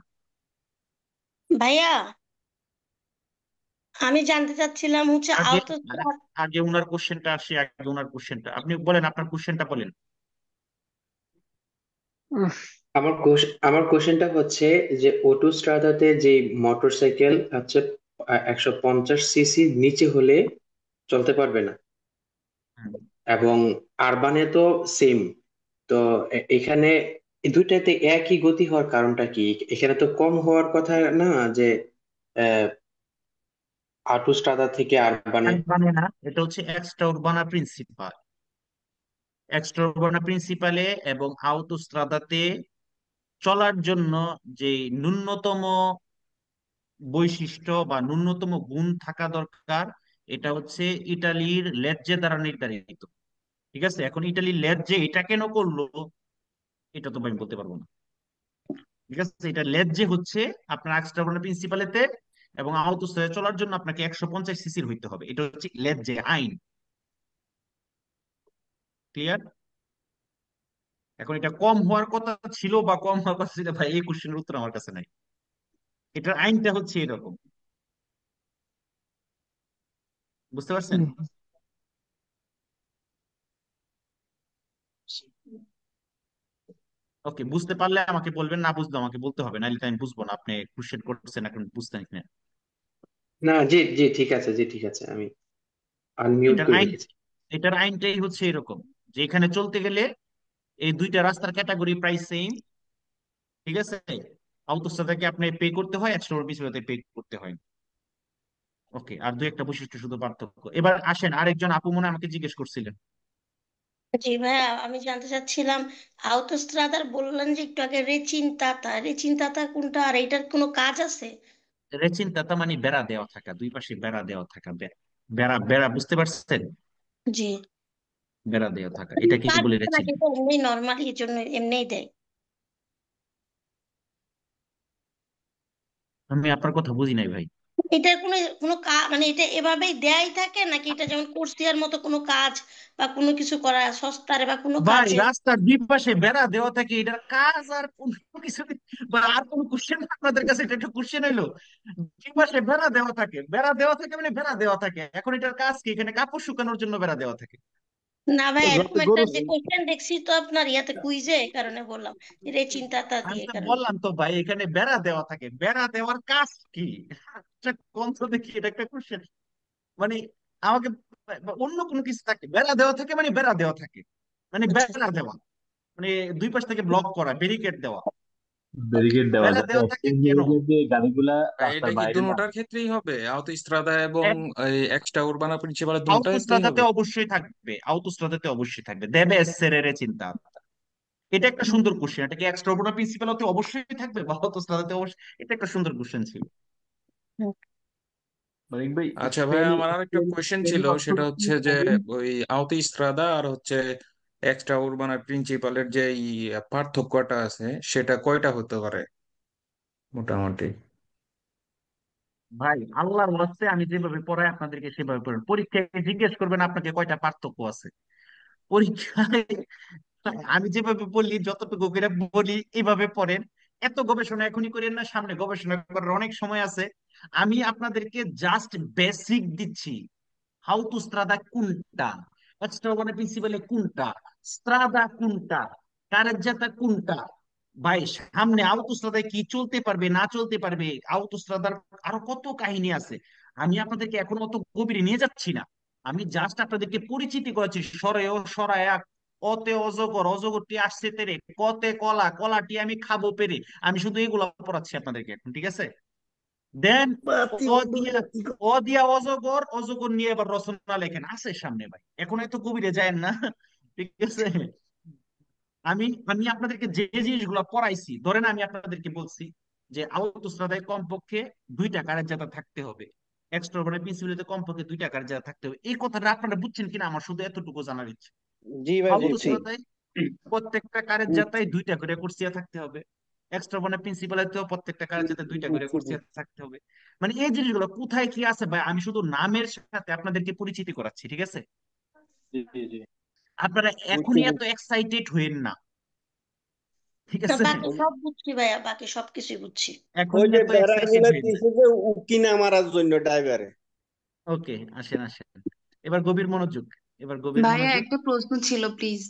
Speaker 5: ভাইয়া, আমি জানতে চাচ্ছিলাম হচ্ছে
Speaker 1: আগে
Speaker 5: আউট।
Speaker 1: আগে ওনার কোশ্চেনটা আসে, আগে ওনার কোশ্চেনটা আপনি বলেন, আপনার কোশ্চেনটা বলেন।
Speaker 4: আমার কোশ্চেনটা হচ্ছে যে অটো স্ট্রাদাতে যে মোটরসাইকেল হচ্ছে 150 সিসি নিচে হলে চলতে পারবে না,
Speaker 1: হুম।
Speaker 4: এবং আরবানে তো সেম। তো এখানে এই দুইটাতে একই গতি হওয়ার কারণটা কি? এখানে তো কম হওয়ার কথা না, যে আটু স্ট্রাদা থেকে আরবানে।
Speaker 1: মানে না, এটা হচ্ছে এক্সট্রা উরবানা প্রিন্সিপাল। এক্সট্রা উরবানা প্রিন্সিপালে এবং আউটোস্ট্রাদাতে চলার জন্য যে ন্যূনতম বৈশিষ্ট্য বা ন্যূনতম গুণ থাকা দরকার, এটা হচ্ছে ইটালির লেজ্জে দ্বারা নির্ধারিত। ঠিক আছে, এখন ইটালির লেজ্জে এটা কেন করলো এটা তো আমি বলতে পারবো না। ঠিক আছে, এটা লেজ্জে হচ্ছে আপনার এক্সট্রা প্রিন্সিপালেতে এবং আউটোস্ট্রাদায় চলার জন্য আপনাকে 150 সিসির হইতে হবে, এটা হচ্ছে লেজ্জে আইন। ক্লিয়ার? এখন এটা কম হওয়ার কথা ছিল বা কম হওয়ার কথা ছিল, ভাই এই কোশ্চেনের উত্তর আমার কাছে নাই। এটার আইনটা হচ্ছে এরকম, বুঝতে পারছেন? ওকে, বুঝতে পারলে আমাকে বলবেন, না বুঝলে আমাকে বলতে হবে, নাহলে তো আমি বুঝবো না আপনি কোশ্চেন করছেন এখন বুঝতেন কিনা।
Speaker 4: না, জি জি ঠিক আছে, জি ঠিক আছে, আমি আনমিউট
Speaker 1: এটার
Speaker 4: করে
Speaker 1: আইন,
Speaker 4: রেখেছি।
Speaker 1: এটার আইনটাই হচ্ছে এরকম যে এখানে চলতে গেলে এই দুইটা রাস্তার ক্যাটাগরি প্রাইস সেম। ঠিক আছে, আউটোস্ট্রাদাকে আপনি পে করতে হয়, এক্সট্রা পিছনে পে করতে হয়। ওকে, আর দুই একটা বৈশিষ্ট্য শুধু পার্থক্য। এবার আসেন, আরেকজন আপু মনে হয় আমাকে জিজ্ঞেস করছিলেন।
Speaker 5: জি ভাইয়া, আমি জানতে চাচ্ছিলাম আউটোস্ট্রাদার বললেন যে একটু আগে রেচিনতাতা, রেচিনতাতা কোনটা আর এটার কোনো কাজ আছে?
Speaker 1: রেচিনতাতা মানে বেড়া দেওয়া থাকা, দুই পাশে বেড়া দেওয়া থাকা, বেড়া বেড়া বুঝতে পারছেন?
Speaker 5: জি।
Speaker 1: বেড়া দেওয়া থাকা, এটা কি
Speaker 5: কাজ
Speaker 1: বলে
Speaker 5: আছে
Speaker 1: রেচিন।
Speaker 5: নাকি এটা এমনি নর্মালি এর জন্য এমনিই দেয়?
Speaker 1: আমি আপনার কথা বুঝি নাই ভাই।
Speaker 5: এটার কোনো কোনো মানে এটা এভাবেই দেয়াই থাকে নাকি এটা যেমন কোর্সিয়ার মতো কোনো কাজ বা কোনো কিছু করা সস্তারে বা কোনো
Speaker 1: ভাই
Speaker 5: কাজে?
Speaker 1: রাস্তার দুই পাশে বেড়া দেওয়া থাকে, এটার কাজ আর কোনো কিছু নেই। বা আর কোনো কোশ্চেন আপনাদের কাছে, এটা একটা কোশ্চেন হইলো? দুই পাশে বেড়া দেওয়া থাকে, বেড়া দেওয়া থাকে মানে বেড়া দেওয়া থাকে, এখন এটার কাজ কি? এখানে কাপড় শুকানোর জন্য বেড়া দেওয়া থাকে।
Speaker 5: না ভাই, এরকম
Speaker 2: যাতে
Speaker 5: একটা
Speaker 2: গরু
Speaker 5: যে কোশ্চেন দেখছি তো আপনার ইয়াতে কুইজে, এই কারণে বললাম যে রেচিনতাতা
Speaker 1: আমি
Speaker 5: দিয়ে এই
Speaker 1: তো
Speaker 5: কারণে।
Speaker 1: বললাম তো ভাই, এখানে বেড়া দেওয়া থাকে, বেড়া দেওয়ার কাজ কি? একটা কন্ত দেখি, এটা একটা কোশ্চেন মানে আমাকে অন্য কোনো কিছু থাকে, বেড়া দেওয়া থাকে মানে বেড়া দেওয়া থাকে, মানে
Speaker 5: আচ্ছা
Speaker 1: বেড়া দেওয়া মানে দুই পাশ থেকে ব্লক করা, ব্যারিকেড দেওয়া।
Speaker 6: ব্যারিকেড দেওয়া,
Speaker 1: বেড়া
Speaker 6: যাতে
Speaker 1: দেওয়া থাকে
Speaker 6: অ্যাক্সিডেন্ট
Speaker 1: কেন?
Speaker 6: হয়ে গিয়ে যে গাড়িগুলা
Speaker 7: এটা
Speaker 6: রাস্তার
Speaker 7: কি
Speaker 6: বাইরে না
Speaker 7: দুটার
Speaker 6: হয়।
Speaker 7: ক্ষেত্রেই হবে, আওতো এবং এক্সট্রা উরবানা প্রিন্সিপালের দুটার ক্ষেত্রেই
Speaker 1: আউটোস্ট্রাদাতে
Speaker 7: হবে?
Speaker 1: অবশ্যই থাকবে, আউটোস্ট্রাদাতে অবশ্যই থাকবে, দেবে এসেরের চিন্তা। এটা একটা সুন্দর কোশ্চেন, এটা কি এক্সট্রা প্রিন্সিপালতে অবশ্যই থাকবে বা আউটোস্ট্রাদাতে অবশ্যই? এটা একটা সুন্দর কোশ্চেন ছিল।
Speaker 6: মানিক ভাই,
Speaker 7: আচ্ছা ভাই,
Speaker 6: শ্রেণী
Speaker 7: আমার আর একটা
Speaker 6: শ্রেণী
Speaker 7: কোয়েশ্চেন ছিল,
Speaker 6: শ্রেণী
Speaker 7: সেটা
Speaker 6: অর্থটা কি
Speaker 7: হচ্ছে যে
Speaker 6: বলবেন?
Speaker 7: ওই আওতো ইস্ত্রাদা আর হচ্ছে এক্সট্রা উরবানা প্রিন্সিপালের যে পার্থক্যটা আছে, সেটা কয়টা হতে পারে মোটামুটি?
Speaker 1: ভাই আল্লাহর ওয়াস্তে আমি যেভাবে পড়াই আপনাদেরকে সেভাবে পড়েন, পরীক্ষায় জিজ্ঞেস করবেন আপনাকে কয়টা পার্থক্য আছে। পরীক্ষায় আমি যেভাবে বলি, যতটুকু করে বলি এইভাবে পড়েন। এত গবেষণা এখনই করেন না, সামনে গবেষণা করার অনেক সময় আছে। আমি আপনাদেরকে জাস্ট বেসিক দিচ্ছি। হাউ টু স্ট্রাদা কোনটা, এক্সট্রা প্রিন্সিপালে কোনটা, স্ট্রাদা কোনটা, কারেজ্জাতা কোনটা। ভাই সামনে আউটোস্ট্রাদায় কি চলতে পারবে না চলতে পারবে, আউটোস্ট্রাদার আরো কত কাহিনী আছে। আমি আপনাদেরকে এখন অত গভীরে নিয়ে যাচ্ছি না, আমি জাস্ট আপনাদেরকে পরিচিতি করেছি। সরেও সরায়া, অতে অজগর, অজগরটি আসছে তেরে, কতে কলা, কলাটি আমি খাবো পেরে। আমি শুধু এগুলো পড়াচ্ছি আপনাদেরকে এখন, ঠিক আছে? দেন
Speaker 2: বাতি
Speaker 1: অ
Speaker 2: বন্ধ
Speaker 1: দিয়া,
Speaker 2: করে কি
Speaker 1: অ দিয়া অজগর, অজগর নিয়ে এবার রচনা লেখেন আছে সামনে ভাই, এখন এত গভীরে যায় না। ঠিক আছে, আমি আমি আপনাদেরকে যে জিনিসগুলো পড়াইছি, ধরেন আমি আপনাদেরকে বলছি যে আউটোস্ট্রাদায় কমপক্ষে 2টা কারেন্ট জাতা থাকতে হবে, এক্সট্রা মানে প্রিন্সিপালিতে কমপক্ষে 2টা কারেন্ট জাতা থাকতে হবে। এই কথাটা আপনারা বুঝছেন কিনা আমার শুধু এতটুকু জানার ইচ্ছে।
Speaker 2: জি ভাই, বুঝছি।
Speaker 1: আউটোস্ট্রাদায় প্রত্যেকটা কারেন্ট জাতায় 2টা করে কুর্সিয়া থাকতে হবে, এক্সট্রা মানে প্রিন্সিপালেতেও প্রত্যেকটা কারেন্ট জাতায় 2টা করে
Speaker 2: বুঝছি
Speaker 1: কুর্সিয়া থাকতে হবে। মানে এই জিনিসগুলো কোথায় কি আছে ভাই, আমি শুধু নামের সাথে আপনাদেরকে পরিচিতি করাচ্ছি, ঠিক আছে?
Speaker 6: জি জি জি।
Speaker 1: আপনারা
Speaker 2: বুঝছি
Speaker 1: এখনই এত
Speaker 2: বুঝছি।
Speaker 1: এক্সাইটেড হইেন না, ঠিক
Speaker 5: না,
Speaker 1: আছে?
Speaker 5: বাকি সব বুঝছি ভাইয়া, বাকি সবকিছুই বুঝছি।
Speaker 2: ওই
Speaker 1: এখনই
Speaker 2: যে
Speaker 1: এত
Speaker 2: বেড়ার
Speaker 1: এক্সাইটেড
Speaker 2: গুলা
Speaker 1: হইেন না।
Speaker 2: দিছে যে উকিনা মারার জন্য ড্রাইভারে।
Speaker 1: ওকে, আসেন আসেন, এবার গভীর মনোযোগ, এবার গভীর
Speaker 8: ভাইয়া
Speaker 1: মনোযোগ।
Speaker 8: একটা প্রশ্ন ছিল প্লিজ।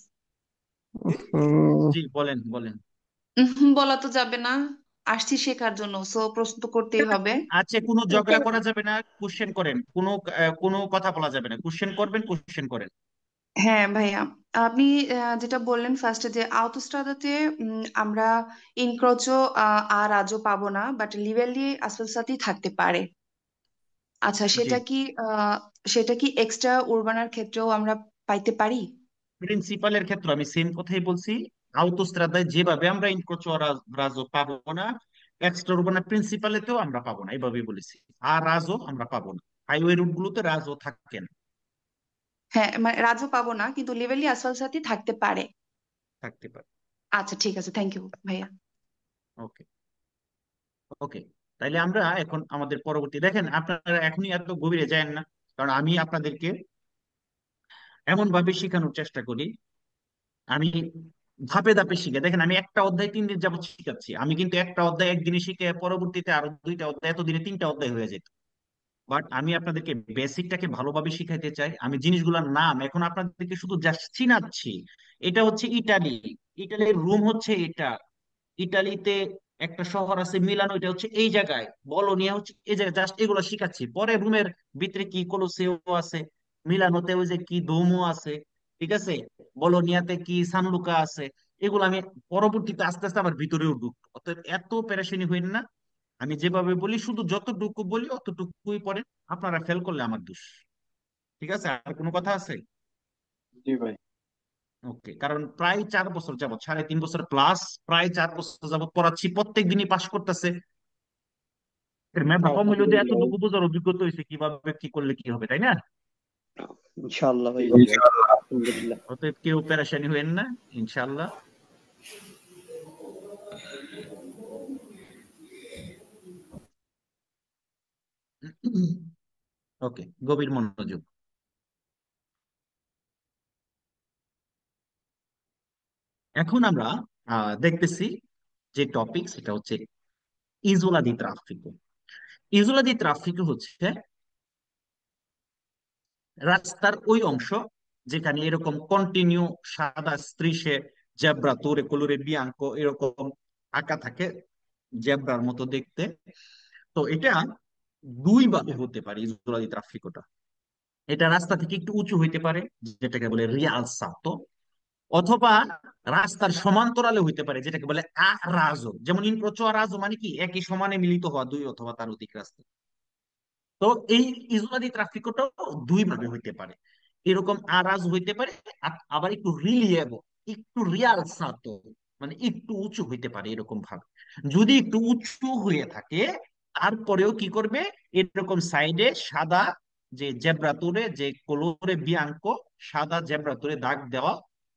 Speaker 1: জি বলেন বলেন।
Speaker 8: বলা তো যাবে না, আসছি শেখার জন্য, সো প্রশ্ন তো করতেই হবে।
Speaker 1: আচ্ছা, কোনো ঝগড়া করা যাবে না, কোশ্চেন করেন, কোনো কথা বলা যাবে না, কোশ্চেন করবেন, কোশ্চেন করেন।
Speaker 8: হ্যাঁ ভাইয়া, আপনি যেটা বললেন ফার্স্টে যে আউতোস্ট্রাদাতে আমরা ইনক্রোচও আর আজও পাবো না, বাট লিভেলি আসফালসাতি থাকতে পারে। আচ্ছা,
Speaker 1: জি,
Speaker 8: সেটা কি এক্সট্রা উর্বানার ক্ষেত্রেও আমরা পাইতে পারি?
Speaker 1: প্রিন্সিপালের ক্ষেত্রে আমি সেম কথাই বলছি। আউতোস্ত্রাদায় যেভাবে আমরা ইনক্রোচো রাজও পাবো না, এক্সট্রা উর্বানা প্রিন্সিপালেতেও আমরা পাবো না, এইভাবেই বলেছি। আর রাজও আমরা পাবো না, হাইওয়ে রুট গুলোতে রাজও থাকে না,
Speaker 8: হ্যাঁ, মানে রাজও পাবো না, কিন্তু লিভেলি আসফালসাতি থাকতে পারে।
Speaker 1: থাকতে পারে।
Speaker 8: আচ্ছা ঠিক আছে, থ্যাংক ইউ ভাইয়া।
Speaker 1: ওকে ওকে, তাইলে আমরা এখন আমাদের পরবর্তী, দেখেন আপনারা এখনই এত গভীরে যায় না, কারণ আমি আপনাদেরকে এমন ভাবে শেখানোর চেষ্টা করি, আমি ধাপে ধাপে শিখে, দেখেন আমি একটা অধ্যায় 3 দিন যাবত শিখাচ্ছি, আমি কিন্তু একটা অধ্যায় একদিনে শিখে পরবর্তীতে আরো 2টা অধ্যায়, এতদিনে 3টা অধ্যায় হয়ে যেত। বাট আমি আপনাদেরকে বেসিকটাকে ভালোভাবে শিখাইতে চাই। আমি জিনিসগুলোর নাম এখন আপনাদেরকে শুধু জাস্ট চিনাচ্ছি। এটা হচ্ছে ইটালি, ইটালির রোম হচ্ছে এটা, ইটালিতে একটা শহর আছে মিলানো, এটা হচ্ছে এই জায়গায়, বলোনিয়া হচ্ছে এই জায়গায়, জাস্ট এগুলো শিখাচ্ছি। পরে রুমের ভিতরে কি কলোসেও আছে, মিলানোতে ওই যে কি দোমো আছে, ঠিক আছে, বলোনিয়াতে কি সানলুকা আছে, এগুলো আমি পরবর্তীতে আস্তে আস্তে আবার ভিতরেও ঢুকবো। অতএব এত পেরেশানি হইন না, আমি যেভাবে বলি শুধু যতটুকু বলি অতটুকুই পড়েন, আপনারা ফেল করলে আমার দোষ, ঠিক আছে? আর কোনো কথা আছে?
Speaker 6: জি ভাই।
Speaker 1: ওকে, কারণ প্রায় 4 বছর যাবত, 3.5 বছর প্লাস, প্রায় 4 বছর যাবত পড়াচ্ছি, প্রত্যেক দিনই পাশ করতেছে। ম্যাম কম হইলেও যে
Speaker 2: আলহামদুলিল্লাহ।
Speaker 1: এতটুকু বোঝার অভিজ্ঞতা হয়েছে কিভাবে কি করলে কি হবে, তাই না?
Speaker 2: ইনশাআল্লাহ ভাই।
Speaker 6: ইনশাআল্লাহ।
Speaker 2: আলহামদুলিল্লাহ।
Speaker 1: অতএব কেউ পেরেশানি হইেন না, ইনশাল্লাহ। ওকে, গভীর মনোযোগ। এখন আমরা দেখতেছি যে টপিক, সেটা হচ্ছে ইজোলা দি ট্রাফিকো। ইজোলা দি ট্রাফিকো হচ্ছে রাস্তার ওই অংশ যেখানে এরকম কন্টিনিউ সাদা স্ত্রিশে জেব্রা তোরে কলুরে বিয়াঙ্কো এরকম আঁকা থাকে, জেব্রার মতো দেখতে। তো এটা দুই ভাবে হতে পারে ইজোলা দি ট্রাফিকোটা। এটা রাস্তা থেকে একটু উঁচু হইতে পারে, যেটাকে বলে রিয়ালসাতো, অথবা রাস্তার সমান্তরালে হইতে পারে, যেটাকে বলে আ রাজো। যেমন ইনক্রোচো আর রাজো মানে কি, একই সমানে মিলিত হওয়া দুই অথবা তার অধিক রাস্তা। তো এই ইজরাদি ট্রাফিকটাও দুই ভাবে হইতে পারে, এরকম আরাজ হইতে পারে, আবার একটু রিলিয়েবল, একটু রিয়াল সাতো, মানে একটু উঁচু হইতে পারে এরকম ভাবে। যদি একটু উঁচু হয়ে থাকে, তারপরেও কি করবে, এরকম সাইডে সাদা যে জেব্রাতুরে যে কোলোরে বিয়াঙ্কো, সাদা জেব্রাতুরে দাগ দেওয়া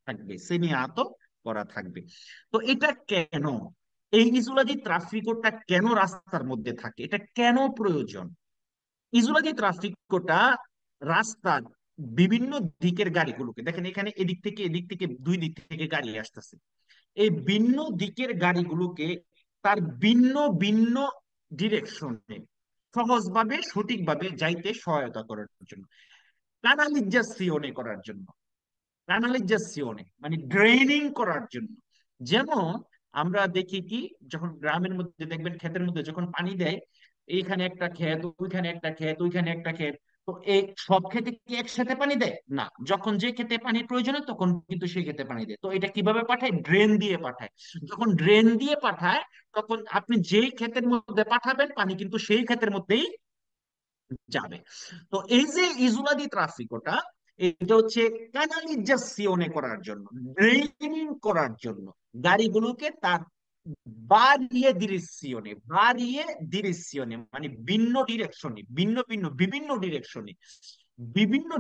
Speaker 1: থাকবে, সেনিয়াতো করা থাকবে। তো এটা কেন, এই ইজুলাদি ট্রাফিকটা কেন রাস্তার মধ্যে থাকে, এটা কেন প্রয়োজন? ইজুলাদি ট্রাফিকটা রাস্তার বিভিন্ন দিকের গাড়িগুলোকে, দেখেন এখানে এদিক থেকে এদিক থেকে দুই দিক থেকে গাড়ি আসতেছে, এই ভিন্ন দিকের গাড়িগুলোকে তার ভিন্ন ভিন্ন ডিরেকশনে সহজভাবে সঠিকভাবে যাইতে সহায়তা করার জন্য, কানালিজাসিওনে করার জন্য, কানালিজাসিওনে মানে ড্রেনিং করার জন্য। যেমন আমরা দেখি কি, যখন গ্রামের মধ্যে দেখবেন ক্ষেতের মধ্যে যখন পানি দেয়, এইখানে একটা ক্ষেত, ওইখানে একটা ক্ষেত, ওইখানে একটা ক্ষেত, তো এই সব ক্ষেতে কি একসাথে পানি দেয় না, যখন যে ক্ষেতে পানির প্রয়োজন হয় তখন কিন্তু সেই ক্ষেতে পানি দেয়। তো এটা কিভাবে পাঠায়, ড্রেন দিয়ে পাঠায়। যখন ড্রেন দিয়ে পাঠায়, তখন আপনি যেই ক্ষেতের মধ্যে পাঠাবেন পানি কিন্তু সেই ক্ষেতের মধ্যেই যাবে। তো এই যে ইজুলাদি ট্রাফিকটা, এটা হচ্ছে কানালিজাসিওনে করার জন্য, ড্রেনিং করার জন্য, গাড়িগুলোকে তার বাড়িয়ে দিরেসিওনে মানে ভিন্ন ডিরেকশনে, বিভিন্ন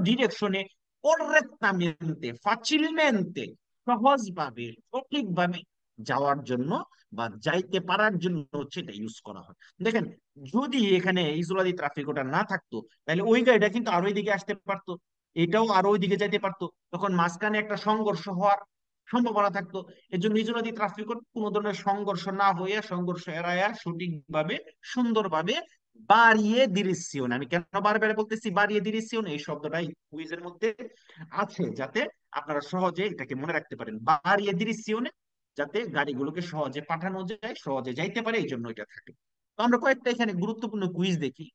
Speaker 1: ডিরেকশনে correctamente, facilmente, সহজভাবে, সঠিকভাবে যাওয়ার জন্য বা যাইতে পারার জন্য হচ্ছে এটা ইউজ করা হয়। দেখেন, যদি এখানে ইসোলা দি ট্রাফিকোটা না থাকতো, তাহলে ওই গাড়িটা কিন্তু আরো ওই দিকে আসতে পারতো, এটাও আরো ওই দিকে যাইতে পারতো, তখন মাঝখানে একটা সংঘর্ষ হওয়ার সম্ভাবনা থাকতো। এর জন্য ইসোলা দি ট্রাফিকো কোনো ধরনের সংঘর্ষ না হইয়া, সংঘর্ষ এড়াইয়া সঠিকভাবে, সুন্দরভাবে বাড়িয়ে দিরেসিওন, আমি কেন বারবার বলতেছি বাড়িয়ে দিরেসিওন, এই শব্দটাই কুইজের মধ্যে আছে, যাতে আপনারা সহজে এটাকে মনে রাখতে পারেন, বাড়িয়ে দিরেসিওনে, যাতে গাড়িগুলোকে সহজে পাঠানো যায়, সহজে যাইতে পারে, এই জন্য এটা থাকে। তো আমরা কয়েকটা এখানে গুরুত্বপূর্ণ কুইজ দেখি।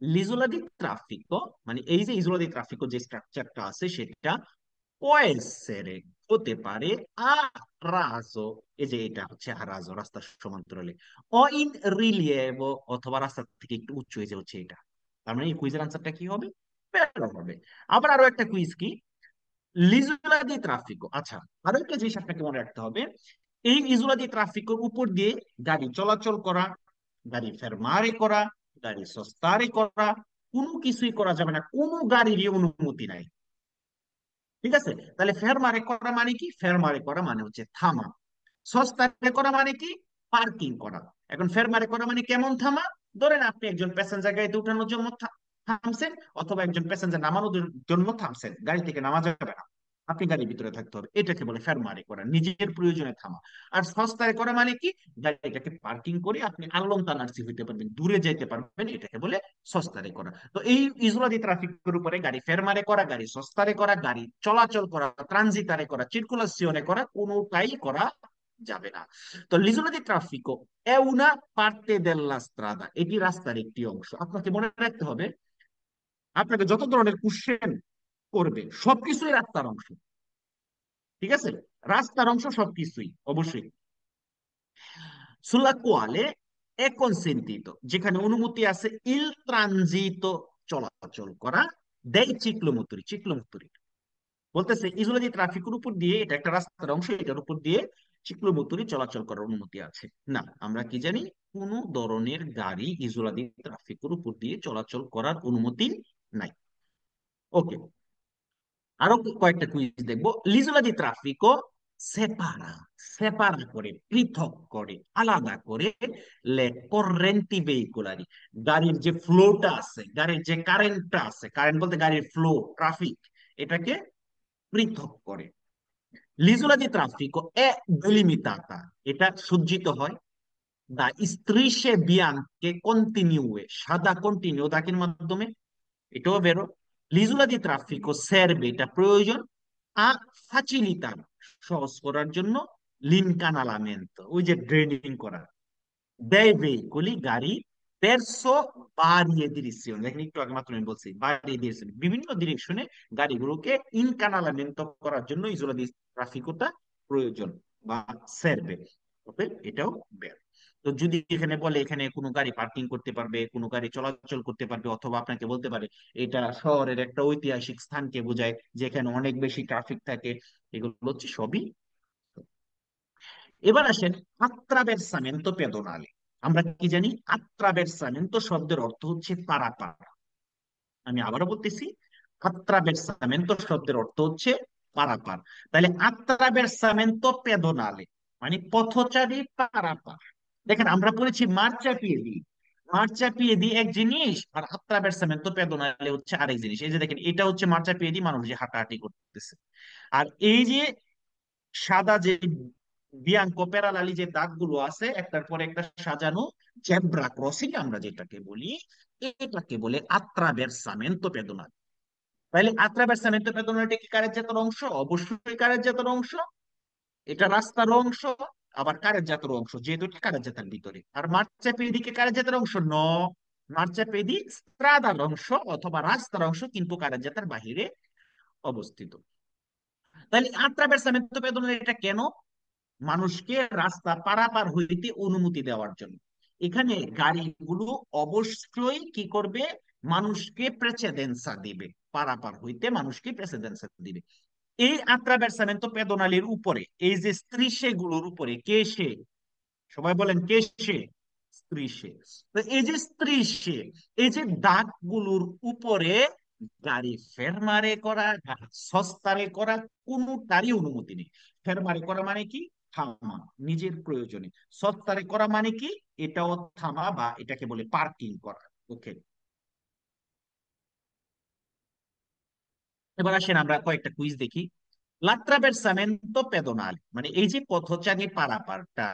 Speaker 1: l'isola di traffico, মানে এই যে ইসোলা দি ট্রাফিকো যে স্ট্রাকচারটা আছে সেটা può essere, হতে পারে, a raso, এই যে এটা হচ্ছে a raso, রাস্তার সমান্তরালে, o in rilievo, অথবা রাস্তা থেকে একটু উঁচু হয়ে যে হচ্ছে এটা। তার মানে এই কুইজের আনসারটা কি হবে? বেরো হবে। আবার আরো একটা কুইজ কি, l'isola di traffico, আচ্ছা, আরো একটা জিনিস আপনাকে মনে রাখতে হবে, এই ইসোলা দি ট্রাফিকের উপর দিয়ে গাড়ি চলাচল করা, গাড়ি ফেরমারে করা, গাড়ি সস্তারে করা, কোনো কিছুই করা যাবে না, কোনো গাড়িরই অনুমতি নাই। ঠিক আছে? তাহলে ফেরমারে করা মানে কি? ফেরমারে করা মানে হচ্ছে থামা। সস্তারে করা মানে কি? পার্কিং করা। এখন ফেরমারে করা মানে কেমন থামা? ধরেন আপনি একজন প্যাসেঞ্জার গাড়িতে উঠানোর জন্য থামছেন, অথবা একজন প্যাসেঞ্জার নামানোর জন্য থামছেন, গাড়ি থেকে নামা যাবে না, আপনি গাড়ির ভিতরে থাকতে হবে, এটাকে বলে ফেরমারে করা, নিজের প্রয়োজনে থামা। আর সস্তায় করা মানে কি? গাড়িটাকে পার্কিং করে আপনি আল্লং তানার্সি হইতে পারবেন, দূরে যাইতে পারবেন, এটাকে বলে সস্তারে করা। তো এই ইসোলা দি ট্রাফিকের উপরে গাড়ি ফেরমারে করা, গাড়ি সস্তারে করা, গাড়ি চলাচল করা, ট্রানজিটারে করা, চিরকুলাসিওনে করা, কোনোটাই করা যাবে না। তো l'isola di traffico è una parte della strada, এটি রাস্তার একটি অংশ। আপনাকে মনে রাখতে হবে, আপনাকে যত ধরনের কোশ্চেন করবে সবকিছুই রাস্তার অংশ। ঠিক আছে? রাস্তার অংশ সবকিছুই, অবশ্যই। sulla quale è consentito, যেখানে অনুমতি আছে, il transito, চলাচল করা, dei ciclomotori, বলতেছে ইসোলা দি ট্রাফিকের উপর দিয়ে, এটা একটা রাস্তার অংশ, এটার উপর দিয়ে চিক্লোমোটরি চলাচল করার অনুমতি আছে না। আমরা কি জানি? কোন ধরনের গাড়ি ইসোলা দি ট্রাফিকের উপর দিয়ে চলাচল করার অনুমতি নাই। ওকে, আরো কয়েকটা কুইজ দেখবো। l'isola di traffico সেপারা করে, পৃথক করে, আলাদা করে le correnti veicolari, গাড়ির যে ফ্লোটা আছে, গাড়ির যে কারেন্টটা আছে, কারেন্ট বলতে গাড়ির ফ্লো, ট্রাফিক, এটাকে পৃথক করে। l'isola di traffico è delimitata, এটা সজ্জিত হয়, দা strisce bianche continue, সাদা কন্টিনিউ দাগের মাধ্যমে, এটাও বেরো। l'isola di traffico serve, এটা প্রয়োজন, a facilitar, সহজ করার জন্য, l'incanalamento, ওই যে ড্রেনিং করা, dei veicoli, গাড়ি, verso varie direzioni, দেখেন একটু আগে মাত্র আমি বলছি varie direzioni, বিভিন্ন ডিরেকশনে গাড়িগুলোকে ইনকানালামেন্ট করার জন্য ইসোলা দি ট্রাফিকোটা প্রয়োজন বা সার্ভে। ওকে, এটাও বের। তো যদি এখানে বলে এখানে কোনো গাড়ি পার্কিং করতে পারবে, কোনো গাড়ি চলাচল করতে পারবে, অথবা আপনাকে বলতে পারে এটা শহরের একটা ঐতিহাসিক স্থানকে বোঝায় যেখানে অনেক বেশি ট্রাফিক থাকে, এগুলো হচ্ছে সবই। এবার আসেন attraversamento pedonale, আমরা কি জানি? attraversamento শব্দের অর্থ হচ্ছে পারাপার। আমি আবারও বলতেছি, attraversamento শব্দের অর্থ হচ্ছে পারাপার। তাহলে attraversamento pedonale মানে পথচারী পারাপার। দেখেন, আমরা পড়েছি মার্চাপিয়েদি এক জিনিস, আর attraversamento pedonale হচ্ছে আরেক জিনিস। এই যে দেখেন, এটা হচ্ছে মার্চাপিয়েদি, মানুষ যে হাঁটাহাঁটি করতেছে, আর এই যে সাদা যে বিয়াঙ্কো প্যারালালি যে দাগগুলো আছে একটার পর একটা সাজানো, জেব্রা ক্রসিং আমরা যেটাকে বলি, এটাকে বলে attraversamento pedonale। তাহলে attraversamento pedonale কি কারেজজাতের অংশ? অবশ্যই কারেজজাতের অংশ, এটা রাস্তার অংশ, আবার কারেজজাতের অংশ, যেহেতু এটা কারেজজাতের ভিতরে। আর মার্চাপেদি কি কারেজজাতের অংশ? ন, মার্চাপেদি স্ট্রাদার অংশ অথবা রাস্তার অংশ, কিন্তু কারেজজাতের বাহিরে অবস্থিত। তাহলে attraversamento pedonale এটা কেন? মানুষকে রাস্তা পারাপার হইতে অনুমতি দেওয়ার জন্য। এখানে গাড়িগুলো অবশ্যই কি করবে? মানুষকে প্রেসিডেন্সা দিবে, পারাপার হইতে মানুষকে প্রেসিডেন্সা দিবে। এই আত্রাভের্সামেন্তো পেদোনালির উপরে এই যে স্ত্রী সেগুলোর উপরে কে সে, সবাই বলেন কে সে? স্ত্রী সে। তো এই যে স্ত্রী সে, এই যে দাগগুলোর উপরে গাড়ি ফেরমারে করা, সস্তারে করা কোনটারই অনুমতি নেই। ফেরমারে করা মানে কি? থামা নিজের প্রয়োজনে। সস্তারে করা মানে কি? এটাও থামা বা এটাকে বলে পার্কিং করা। ওকে, এবার আসেন আমরা কয়েকটা কুইজ দেখি। l'attraversamento pedonale মানে এই যে পথচারী পারাপারটা,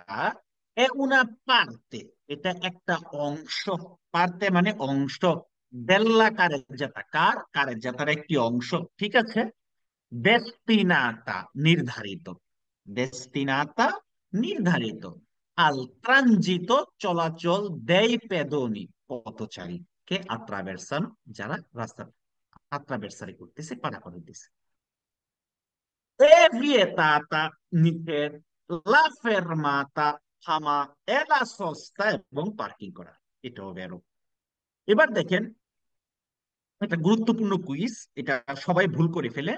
Speaker 1: এ una parte, এটা একটা অংশ। পার্তে মানে অংশ। della carreggiata, কারেজ্জাতার একটি অংশ, ঠিক আছে। destinata নির্ধারিত, destinata নির্ধারিত, al transito চলাচল dei pedoni পথচারীকে attraversano, যারা রাস্তা attraversare করতেছে, পারাপার হইতেছে। È vietata la fermata, থামা, e la sosta এবং পার্কিং করা, এটাও বেরো। এবার দেখেন একটা গুরুত্বপূর্ণ কুইজ, এটা সবাই ভুল করে ফেলে।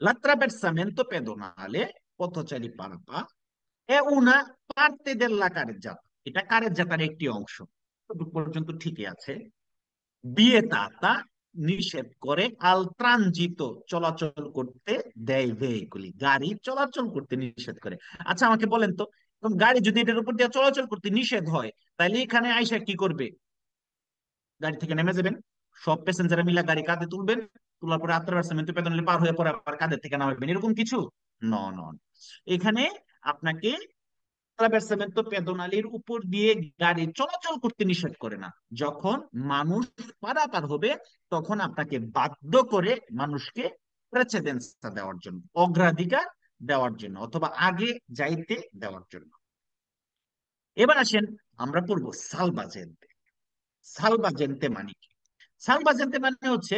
Speaker 1: l'attraversamento pedonale পথচারী পারাপা è una parte della carreggiata, এটা কারেজ্জাতার একটি অংশ। এতটুকু পর্যন্ত ঠিকই আছে। বিয়েতাতা নিষেধ করে, আল ট্রানজিত চলাচল করতে, দেয় ভেহিকুলি গাড়ি চলাচল করতে নিষেধ করে। আচ্ছা আমাকে বলেন তো, গাড়ি যদি এটার উপর দিয়ে চলাচল করতে নিষেধ হয়, তাহলে এখানে আইসা কি করবে? গাড়ি থেকে নেমে যাবেন, সব প্যাসেঞ্জার মিলে গাড়ি কাঁধে তুলবেন, তোলার পরে আত্রাভার্সামেন্তো পেদোনালি পার হয়ে পরে আবার কাঁধের থেকে নামাবেন, এরকম কিছু ন ন ন। এখানে আপনাকে attraversamento পেদোনালির উপর দিয়ে গাড়ি চলাচল করতে নিষেধ করে না। যখন মানুষ পারাপার হবে, তখন আপনাকে বাধ্য করে মানুষকে প্রেসিডেন্সা দেওয়ার জন্য, অগ্রাধিকার দেওয়ার জন্য, অথবা আগে যাইতে দেওয়ার জন্য। এবার আসেন আমরা পড়বো সালভাজেন্তে। সালভাজেন্তে মানে কি? সালভাজেন্তে মানে হচ্ছে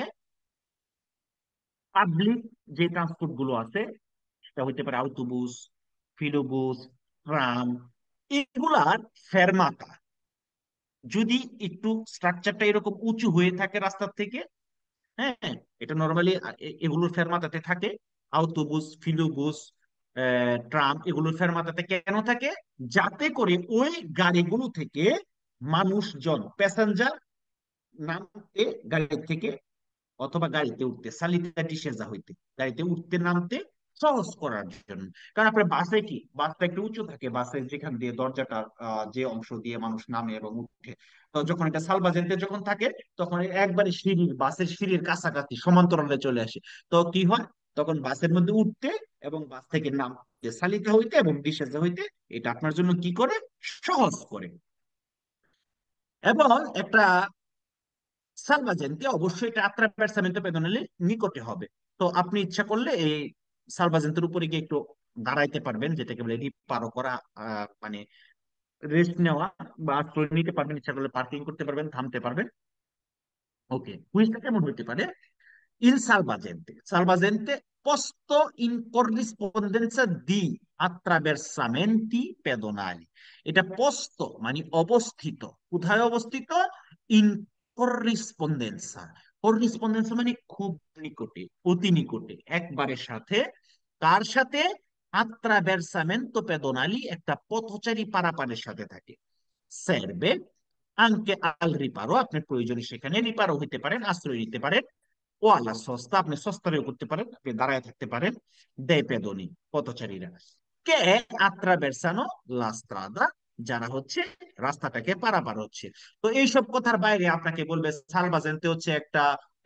Speaker 1: পাবলিক যে ট্রান্সপোর্ট গুলো আছে, সেটা হইতে পারে আউটোবুস, ফিলোবুস, ট্রাম, এগুলার ফেরমাতা যদি একটু স্ট্রাকচারটা এরকম উঁচু হয়ে থাকে রাস্তার থেকে, হ্যাঁ, এটা নর্মালি এগুলোর ফেরমাতাতে থাকে। আউটোবুস, ফিলোবুস, ট্রাম, এগুলোর ফেরমাতাতে কেন থাকে? যাতে করে ওই গাড়িগুলো থেকে মানুষজন, প্যাসেঞ্জার নামতে গাড়ি থেকে, অথবা গাড়িতে উঠতে, সালিতা ডিসেজা হইতে, গাড়িতে উঠতে নামতে সহজ করার জন্য। কারণ আপনার বাসে কি, বাসটা একটু উঁচু থাকে, বাসের যেখান দিয়ে দরজাটা, যে অংশ দিয়ে মানুষ নামে এবং উঠে, তো যখন এটা সালভাজেন্তে যখন থাকে, তখন একবারে সিঁড়ির, বাসের সিঁড়ির কাছাকাছি সমান্তরালে চলে আসে। তো কি হয়, তখন বাসের মধ্যে উঠতে এবং বাস থেকে নামতে, সালিতা হইতে এবং ডিসেজা হইতে, এটা আপনার জন্য কি করে? সহজ করে। এবং একটা সালভাজেন্তে অবশ্যই এটা attraversamento pedonale নিকটে হবে। তো আপনি ইচ্ছা করলে এই সালভাজেন্তের উপরে গিয়ে একটু দাঁড়াইতে পারবেন, যেটাকে বলে রিপারো করা, মানে রেস্ট নেওয়া বা আশ্রয় নিতে পারবেন, ইচ্ছা করলে পার্কিং করতে পারবেন, থামতে পারবেন। ওকে, কুইজটা কেমন হইতে পারে? Il salvagente. Salvagente posto in corrispondenza di attraversamenti pedonali. এটা পোস্ত মানে অবস্থিত, কোথায় অবস্থিত? ইন করিসপন্ডেন্সা। করিসপন্ডেন্সা মানে খুব নিকটে, অতি নিকটে, একবারের সাথে। কার সাথে? attraversamento pedonali, একটা পথচারী পারাপারের সাথে থাকে। serve anche al riparo, আপনার প্রয়োজনে সেখানে রিপারও হইতে পারেন, আশ্রয় নিতে পারেন। ও আলা সস্তা, আপনি সস্তারেও করতে পারেন, আপনি দাঁড়ায় থাকতে পারেন। দে পেদনি পথচারীরা, কে attraversano la strada, যারা হচ্ছে রাস্তাটাকে পারাপার হচ্ছে। তো এইসব কথার বাইরে আপনাকে বলবে সালভাজেন্তে হচ্ছে একটা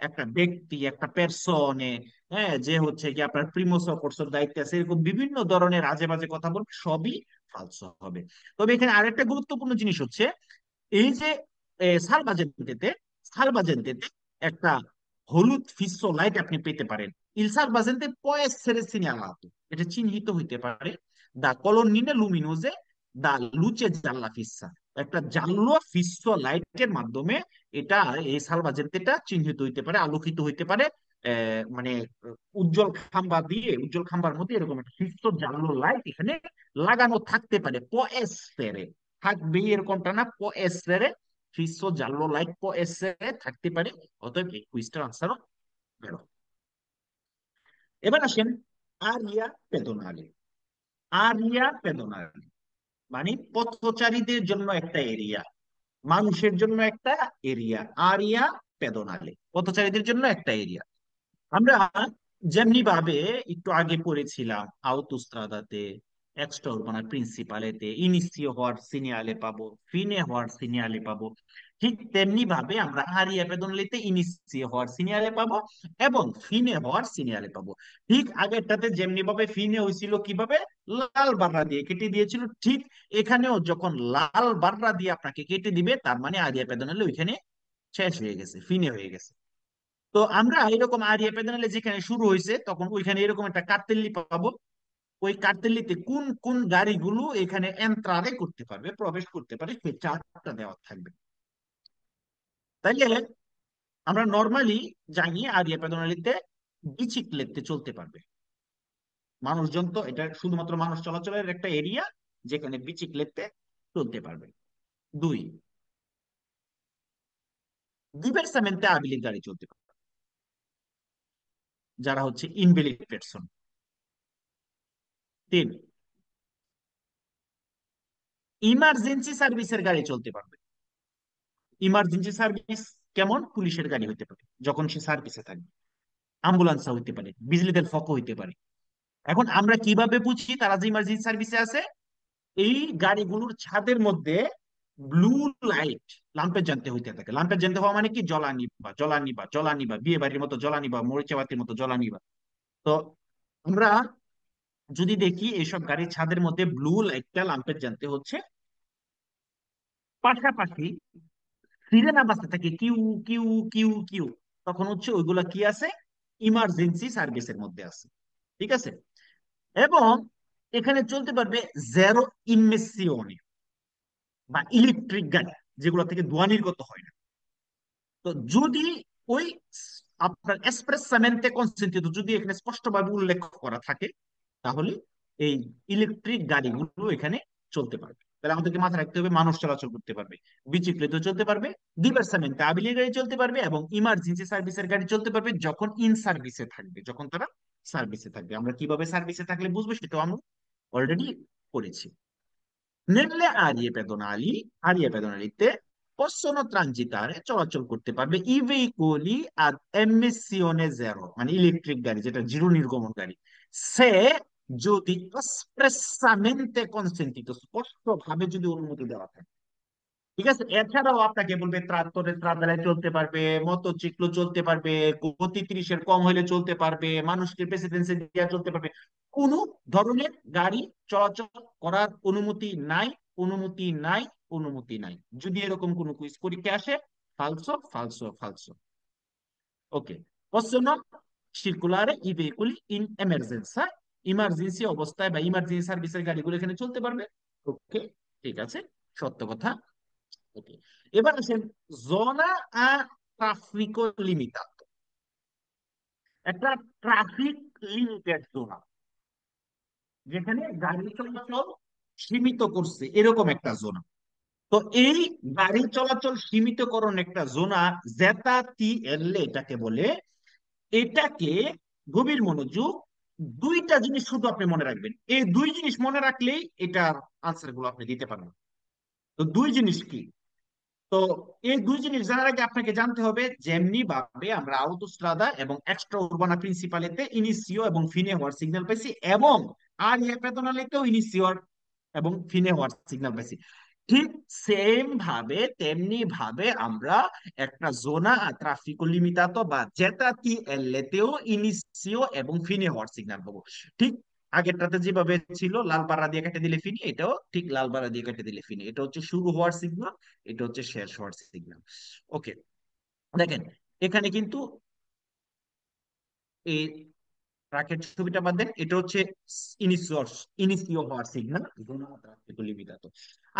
Speaker 1: একটা ব্যক্তি, একটা পেরসনে, হ্যাঁ, যে হচ্ছে কি আপনার প্রিমো সকর্সর দায়িত্বে আছে, এরকম বিভিন্ন ধরনের আজে বাজে কথা বলবে, সবই ফালসো হবে। তবে এখানে আরেকটা গুরুত্বপূর্ণ জিনিস হচ্ছে, এই যে সালভাজেন্তেতে, সালভাজেন্তেতে একটা হলুদ ফিসো লাইট আপনি পেতে পারেন। ইল সালভাজেন্তে può essere segnalato, এটা চিহ্নিত হইতে পারে, দা colonnine luminose, দা luce gialla fissa, একটা জাল্লো ফিসো লাইটের মাধ্যমে এটা, এই সালভাজেন্তেটা চিহ্নিত হইতে পারে, আলোকিত হইতে পারে। মানে উজ্জ্বল খাম্বা দিয়ে, উজ্জ্বল খাম্বার মধ্যে এরকম একটা ফিসো জাল্লো লাইট এখানে লাগানো থাকতে পারে। può essere, থাকবে এরকমটা না, può essere ফিসো জাল্লো লাইক পো এসে থাকতে পারে। অতএব এই কুইজটার আনসারও বেরো। এবার আসেন আরিয়া পেদোনালে। আরিয়া পেদোনালে মানে পথচারীদের জন্য একটা এরিয়া, মানুষের জন্য একটা এরিয়া। আরিয়া পেদোনালে পথচারীদের জন্য একটা এরিয়া। আমরা যেমনি ভাবে একটু আগে পড়েছিলাম আউতোস্ত্রাদাতে, এক্সট্রা উরবানা প্রিন্সিপালেতে ইনিসিও হওয়ার সিনিয়ালে পাবো, ফিনে হওয়ার সিনিয়ালে পাবো, ঠিক তেমনি ভাবে আমরা আরিয়া পেদোনালিতে ইনিসিও হওয়ার সিনিয়ালে পাবো এবং ফিনে হওয়ার সিনিয়ালে পাবো। ঠিক আগেরটাতে যেমনি ভাবে ফিনে হয়েছিল কিভাবে, লাল বাররা দিয়ে কেটে দিয়েছিল, ঠিক এখানেও যখন লাল বাররা দিয়ে আপনাকে কেটে দিবে তার মানে আরিয়া পেদোনালি ওইখানে শেষ হয়ে গেছে, ফিনে হয়ে গেছে। তো আমরা এরকম আরিয়া পেদানালে যেখানে শুরু হয়েছে তখন ওইখানে এরকম একটা কার্তেল্লি পাবো। ওই কার্তেল্লিতে কোন কোন গাড়িগুলো এখানে এন্ট্রারে করতে পারবে, প্রবেশ করতে পারে, সেই চার্টটা দেওয়া থাকবে। তাইলে আমরা নর্মালি জানি আরিয়া পেদানালিতে বিচিক্লেতে চলতে পারবে মানুষজন। তো এটা শুধুমাত্র মানুষ চলাচলের একটা এরিয়া যেখানে বিচিক্লেতে চলতে পারবে। দুই, ডিভার্সামেন্টে আবিলির গাড়ি চলতে পারবে, যারা হচ্ছে ইনভ্যালিড পারসন। তিন, ইমার্জেন্সি সার্ভিসের গাড়ি চলতে পারবে। ইমার্জেন্সি সার্ভিস কেমন, পুলিশের গাড়ি হইতে পারে যখন সে সার্ভিসে থাকবে, অ্যাম্বুলেন্স হইতে পারে, বিজলি তেল ফকও হইতে পারে। এখন আমরা কিভাবে বুঝি তারা যে ইমার্জেন্সি সার্ভিসে আছে? এই গাড়িগুলোর ছাদের মধ্যে ব্লু লাইট লাম্পের জানতে হইতে থাকে। লাম্পের জানতে হওয়া মানে কি, জ্বলানি বা জ্বলানি বা জ্বলানি বা বিয়ে বাড়ির মতো জ্বলানি বা মরিচাবাতির মতো জ্বলানি বা। তো আমরা যদি দেখি এইসব গাড়ির ছাদের মধ্যে ব্লু লাইটটা লাম্পের জানতে হচ্ছে, পাশাপাশি সিরেনা বাজতে থাকে কিউ কিউ কিউ কিউ, তখন হচ্ছে ওইগুলা কি আছে, ইমার্জেন্সি সার্ভিসের মধ্যে আছে। ঠিক আছে? এবং এখানে চলতে পারবে জেরো ইমিসিওনে বা ইলেকট্রিক গাড়ি, যেগুলো থেকে ধোঁয়া নির্গত হয় না। তো যদি ওই আপনার এসপ্রেসামেন্তে কনসেন্ট্রেট যদি এখানে স্পষ্টভাবে উল্লেখ করা থাকে, তাহলে এই ইলেকট্রিক গাড়িগুলো এখানে চলতে পারবে। তাহলে আমাদেরকে মাথায় রাখতে হবে মানুষ চলাচল করতে পারবে, বিচিক্লেত চলতে পারবে, ডিভার্সামেন্টে আবিলির গাড়ি চলতে পারবে এবং ইমার্জেন্সি সার্ভিসের গাড়ি চলতে পারবে যখন ইন সার্ভিসে থাকবে, যখন তারা সার্ভিসে থাকবে। আমরা কিভাবে সার্ভিসে থাকলে বুঝবো সেটাও আমরা অলরেডি করেছি। Nelle aree pedonali, aree pedonaliতে possono transitare চলাচল করতে পারবে ই veicoli ad emissione zero মানে ইলেকট্রিক গাড়ি, যেটা জিরো নির্গমন গাড়ি, সে যদি espressamente consentito স্পষ্ট ভাবে যদি অনুমতি দেওয়া থাকে। ঠিক আছে? এছাড়াও আপনাকে বলবে ট্রাক্টরে ট্রাভেলায় চলতে পারবে, মোটরসাইকেল চলতে পারবে, গতি 30-এর কম হলে চলতে পারবে, মানুষকে প্রেসিডেন্সি দিয়ে চলতে পারবে। কোন ধরনের গাড়ি চলাচল করার অনুমতি নাই, অনুমতি নাই, অনুমতি নাই। যদি এরকম কোন কুইজ পরীক্ষা আসে, ফালসো ফালসো ফালসো। ওকে, possono circolare i veicoli in emergenza, emergency অবস্থায় বা ইমার্জেন্সি সার্ভিসের গাড়িগুলো এখানে চলতে পারবে। ওকে, ঠিক আছে, সত্য কথা। ওকে, এবার আসেন জোনা আ ট্রাফিকো লিমিটাতো, একটা ট্রাফিক লিমিটেড জোনা, যেখানে গাড়ি চলাচল সীমিত করছে এরকম একটা জোনা। তো এই গাড়ি চলাচল সীমিতকরণ একটা জোনা, জেতা তি এলে এটাকে বলে। এটাকে গভীর মনোযোগ, দুইটা জিনিস শুধু আপনি মনে রাখবেন, এই দুই জিনিস মনে রাখলেই এটার আনসার গুলো আপনি দিতে পারবেন। তো দুই জিনিস কি? তো এই দুই জিনিস জানার আগে আপনাকে জানতে হবে যেমনি ভাবে আমরা আউতোস্ট্রাদা এবং এক্সট্রা উরবানা প্রিন্সিপালেতে ইনিসিও এবং ফিনে হওয়ার সিগন্যাল পাইছি, এবং আর ইয়ে পেদোনালেতেও ইনিসিও এবং ফিনে হওয়ার সিগন্যাল পাইছি, ঠিক সেম ভাবে তেমনি ভাবে আমরা একটা জোনা ট্রাফিকো লিমিটাতো বা জেতাতি এলেতেও ইনিসিও এবং ফিনে হওয়ার সিগন্যাল পাবো। ঠিক আগেরটাতে যেভাবে ছিল লাল বাড়া দিয়ে কেটে দিলে ফিনি, এটাও ঠিক লাল বাড়া দিয়ে কেটে দিলে ফিনি। এটা হচ্ছে শুরু হওয়ার সিগন্যাল, এটা হচ্ছে শেষ হওয়ার সিগন্যাল। ওকে, দেখেন এখানে কিন্তু এই ট্রাকের ছবিটা বাদ দেন, এটা হচ্ছে ইনিশিও ইনিশিও হওয়ার সিগন্যাল।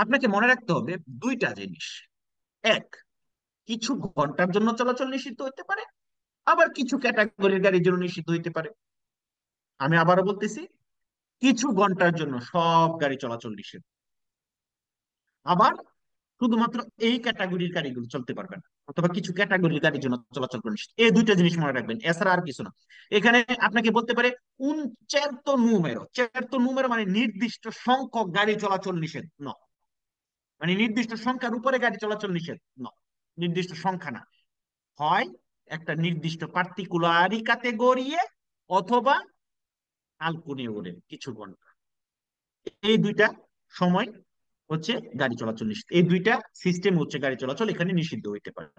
Speaker 1: আপনাকে মনে রাখতে হবে দুইটা জিনিস, এক, কিছু ঘন্টার জন্য চলাচল নিষিদ্ধ হতে পারে, আবার কিছু ক্যাটাগরির গাড়ির জন্য নিষিদ্ধ হতে পারে। আমি আবারও বলতেছি, কিছু ঘন্টার জন্য সব গাড়ি চলাচল নিষিদ্ধ, আবার শুধুমাত্র এই ক্যাটাগরির গাড়িগুলো চলতে পারবে না, অথবা কিছু ক্যাটাগরির গাড়ির জন্য চলাচল করে নিষেধ। এই দুইটা জিনিস মনে রাখবেন, এছাড়া আর কিছু না। এখানে আপনাকে বলতে পারে un certo numero মানে নির্দিষ্ট সংখ্যক গাড়ি চলাচল নিষেধ ন, মানে নির্দিষ্ট সংখ্যার উপরে গাড়ি চলাচল নিষেধ ন, নির্দিষ্ট সংখ্যা না, হয় একটা নির্দিষ্ট পার্টিকুলারি ক্যাটেগরি অথবা আলকুনিওরে কিছু ঘন্টা। এই দুইটা সময় হচ্ছে গাড়ি চলাচল নিষিদ্ধ, এই দুইটা সিস্টেম হচ্ছে গাড়ি চলাচল এখানে নিষিদ্ধ হইতে পারে।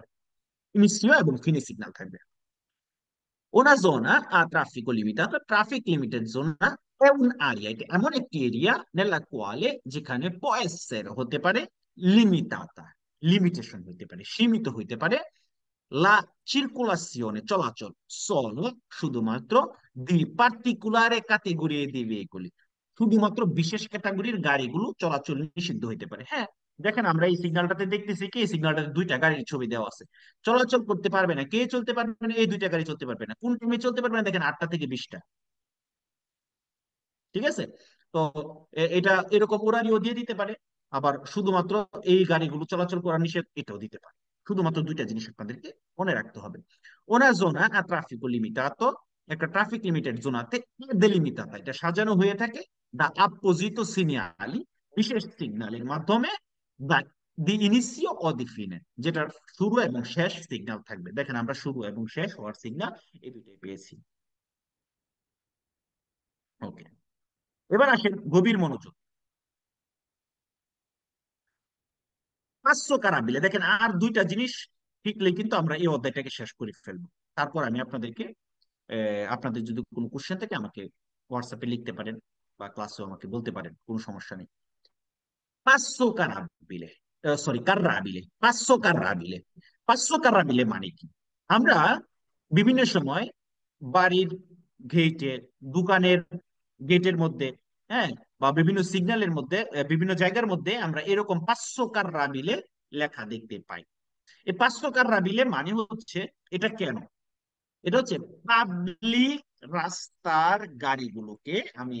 Speaker 1: ইনিশিও এবং ফিনি সিগন্যাল থাকবে। Una zona a traffico limitato, traffic limited zona è un'area, এটা এমন একটি এরিয়া nella quale যেখানে può essere হতে পারে limitata, লিমিটেশন হতে পারে, সীমিত হইতে পারে la circolazione চলাচল solo শুধুমাত্র di particolare categorie di veicoli, শুধুমাত্র বিশেষ ক্যাটাগরির গাড়িগুলো চলাচল নিষিদ্ধ হইতে পারে। হ্যাঁ, দেখেন আমরা এই সিগন্যালটাতে দেখতেছি কি, এই সিগন্যালটাতে দুইটা গাড়ির ছবি দেওয়া আছে। চলাচল করতে পারবে না কে, চলতে পারবে না এই দুইটা গাড়ি চলতে পারবে না। কোন টাইমে চলতে পারবে না দেখেন, 8টা থেকে 20টা। ঠিক আছে, তো এটা এরকম ওরারিও দিয়ে দিতে পারে, আবার শুধুমাত্র এই গাড়িগুলো চলাচল করা নিষেধ এটাও দিতে পারে। শুধুমাত্র দুইটা জিনিস আপনাদেরকে মনে রাখতে হবে। ওনা জোনা আর ট্রাফিক লিমিটাতো, একটা ট্রাফিক লিমিটেড জোনাতে ডেলিমিটাতা, এটা সাজানো হয়ে থাকে দা আপোজিটো সিনিয়ালি, বিশেষ সিগন্যালের মাধ্যমে, দা দি ইনিসিও ও দি ফিনে, যেটার শুরু এবং শেষ সিগন্যাল থাকবে। দেখেন আমরা শুরু এবং শেষ হওয়ার সিগন্যাল এই দুইটাই পেয়েছি। ওকে, এবার আসেন গভীর মনোযোগ। পাঁচশো কারাবিলে দেখেন, আর দুইটা জিনিস শিখলেই কিন্তু আমরা এই অধ্যায়টাকে শেষ করে ফেলবো। তারপর আমি আপনাদেরকে আপনাদের যদি কোনো কোশ্চেন থাকে আমাকে হোয়াটসঅ্যাপে লিখতে পারেন বা ক্লাসেও আমাকে বলতে পারেন, কোনো সমস্যা নেই। পাঁচশো কারাবিলে, সরি কার্রাবিলে, পাঁচশো কার্রাবিলে মানে কি? আমরা বিভিন্ন সময় বাড়ির গেটের, দোকানের গেটের মধ্যে, হ্যাঁ, বা বিভিন্ন সিগন্যালের মধ্যে, বিভিন্ন জায়গার মধ্যে আমরা এরকম পাঁচশো কার্রাবিলে লেখা দেখতে পাই। এই পাঁচশো কার্রাবিলে মানে হচ্ছে, এটা কেন, এটা হচ্ছে পাবলিক রাস্তার গাড়িগুলোকে, আমি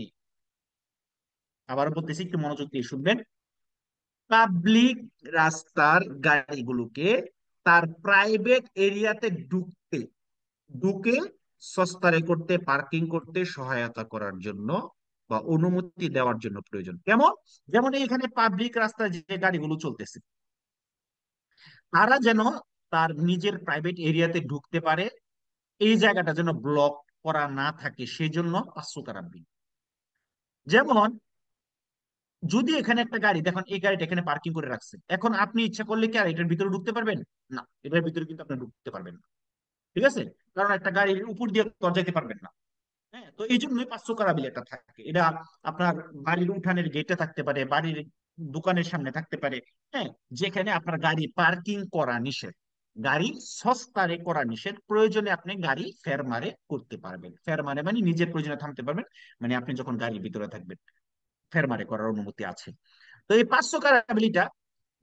Speaker 1: আবার বলতেছি একটু মনোযোগ দিয়ে শুনবেন, পাবলিক রাস্তার গাড়িগুলোকে তার প্রাইভেট এরিয়াতে ঢুকে সস্তারে করতে, পার্কিং করতে সহায়তা করার জন্য বা অনুমতি দেওয়ার জন্য প্রয়োজন। কেমন? যেমন এখানে পাবলিক রাস্তায় যে গাড়িগুলো চলতেছে, তারা যেন তার নিজের প্রাইভেট এরিয়াতে ঢুকতে পারে, এই জায়গাটা যেন ব্লক করা না থাকে, সেজন্য পাঁচশো কারা বিল। যেমন যদি এখানে একটা গাড়ি, দেখুন এই গাড়িটা এখানে পার্কিং করে রাখছে, এখন আপনি ইচ্ছা করলে কি আর এটার ভিতরে ঢুকতে পারবেন? না, এটার ভিতরে কিন্তু আপনি ঢুকতে পারবেন না। ঠিক আছে, কারণ একটা গাড়ির উপর দিয়ে তো আর যেতে পারবেন না। হ্যাঁ, তো এই জন্যই পাঁচশো কারা বিল একটা থাকে। এটা আপনার বাড়ির উঠানের গেটে থাকতে পারে, বাড়ির দোকানের সামনে থাকতে পারে, হ্যাঁ, যেখানে আপনার গাড়ি পার্কিং করা নিষেধ, গাড়ি সস্তারে করা নিষেধ, প্রয়োজনে আপনি গাড়ি ফেরমারে করতে পারবেন। ফেরমারে মানে নিজের প্রয়োজনে থামতে পারবেন, মানে আপনি যখন গাড়ির ভিতরে থাকবেন ফেরমারে করার অনুমতি আছে। তো এই পাঁচশো কারাবিলিটা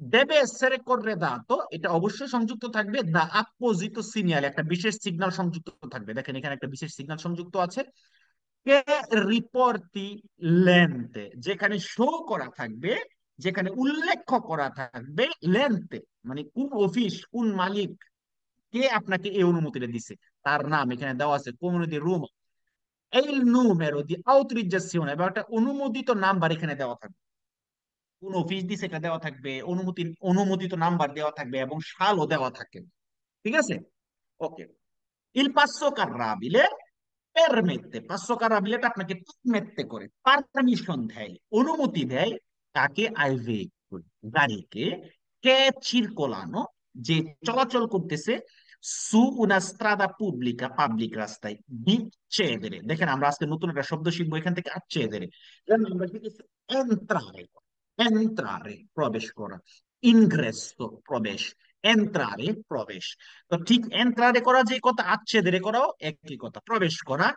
Speaker 1: deve essere corredato, এটা অবশ্যই সংযুক্ত থাকবে দা apposito segnale, একটা বিশেষ সিগন্যাল সংযুক্ত থাকবে। দেখেন এখানে একটা বিশেষ সিগন্যাল সংযুক্ত আছে, কে রিপোর্টি লেন্থে, যেখানে শো করা থাকবে, যেখানে উল্লেখ করা থাকবে লেন্থে, মানে কোন অফিস, কোন মালিক, কে আপনাকে এই অনুমতিটা দিছে, তার নাম এখানে দেওয়া আছে, কমিউনিটি রুম, এই numero di autorizzazione, বা একটা অনুমোদিত নাম্বার এখানে দেওয়া থাকবে, কোন অফিস দিছে এটা দেওয়া থাকবে, অনুমোদিত নাম্বার দেওয়া থাকবে এবং সালও দেওয়া থাকে। ঠিক আছে, ওকে। Il passo carrabile permette, passo carrabile আপনাকে permette করে, পারমিশন দেয়, অনুমতি দেয় কাকে? আই ভেহিকল, গাড়িকে, কে circolano, যে চলাচল করতেছে, su una strada pubblica, public রাস্তায়, di cedere, দেখেন আমরা আজকে নতুন একটা শব্দ শিখবো এখান থেকে, accedere, আমরা শিখেছি entrare, entrare প্রবেশ করা, ingresso প্রবেশ, এন্ট্রারে প্রবেশ। তো ঠিক এন্ট্রারে করা যে কথা, accedere করাও একই কথা, প্রবেশ করা।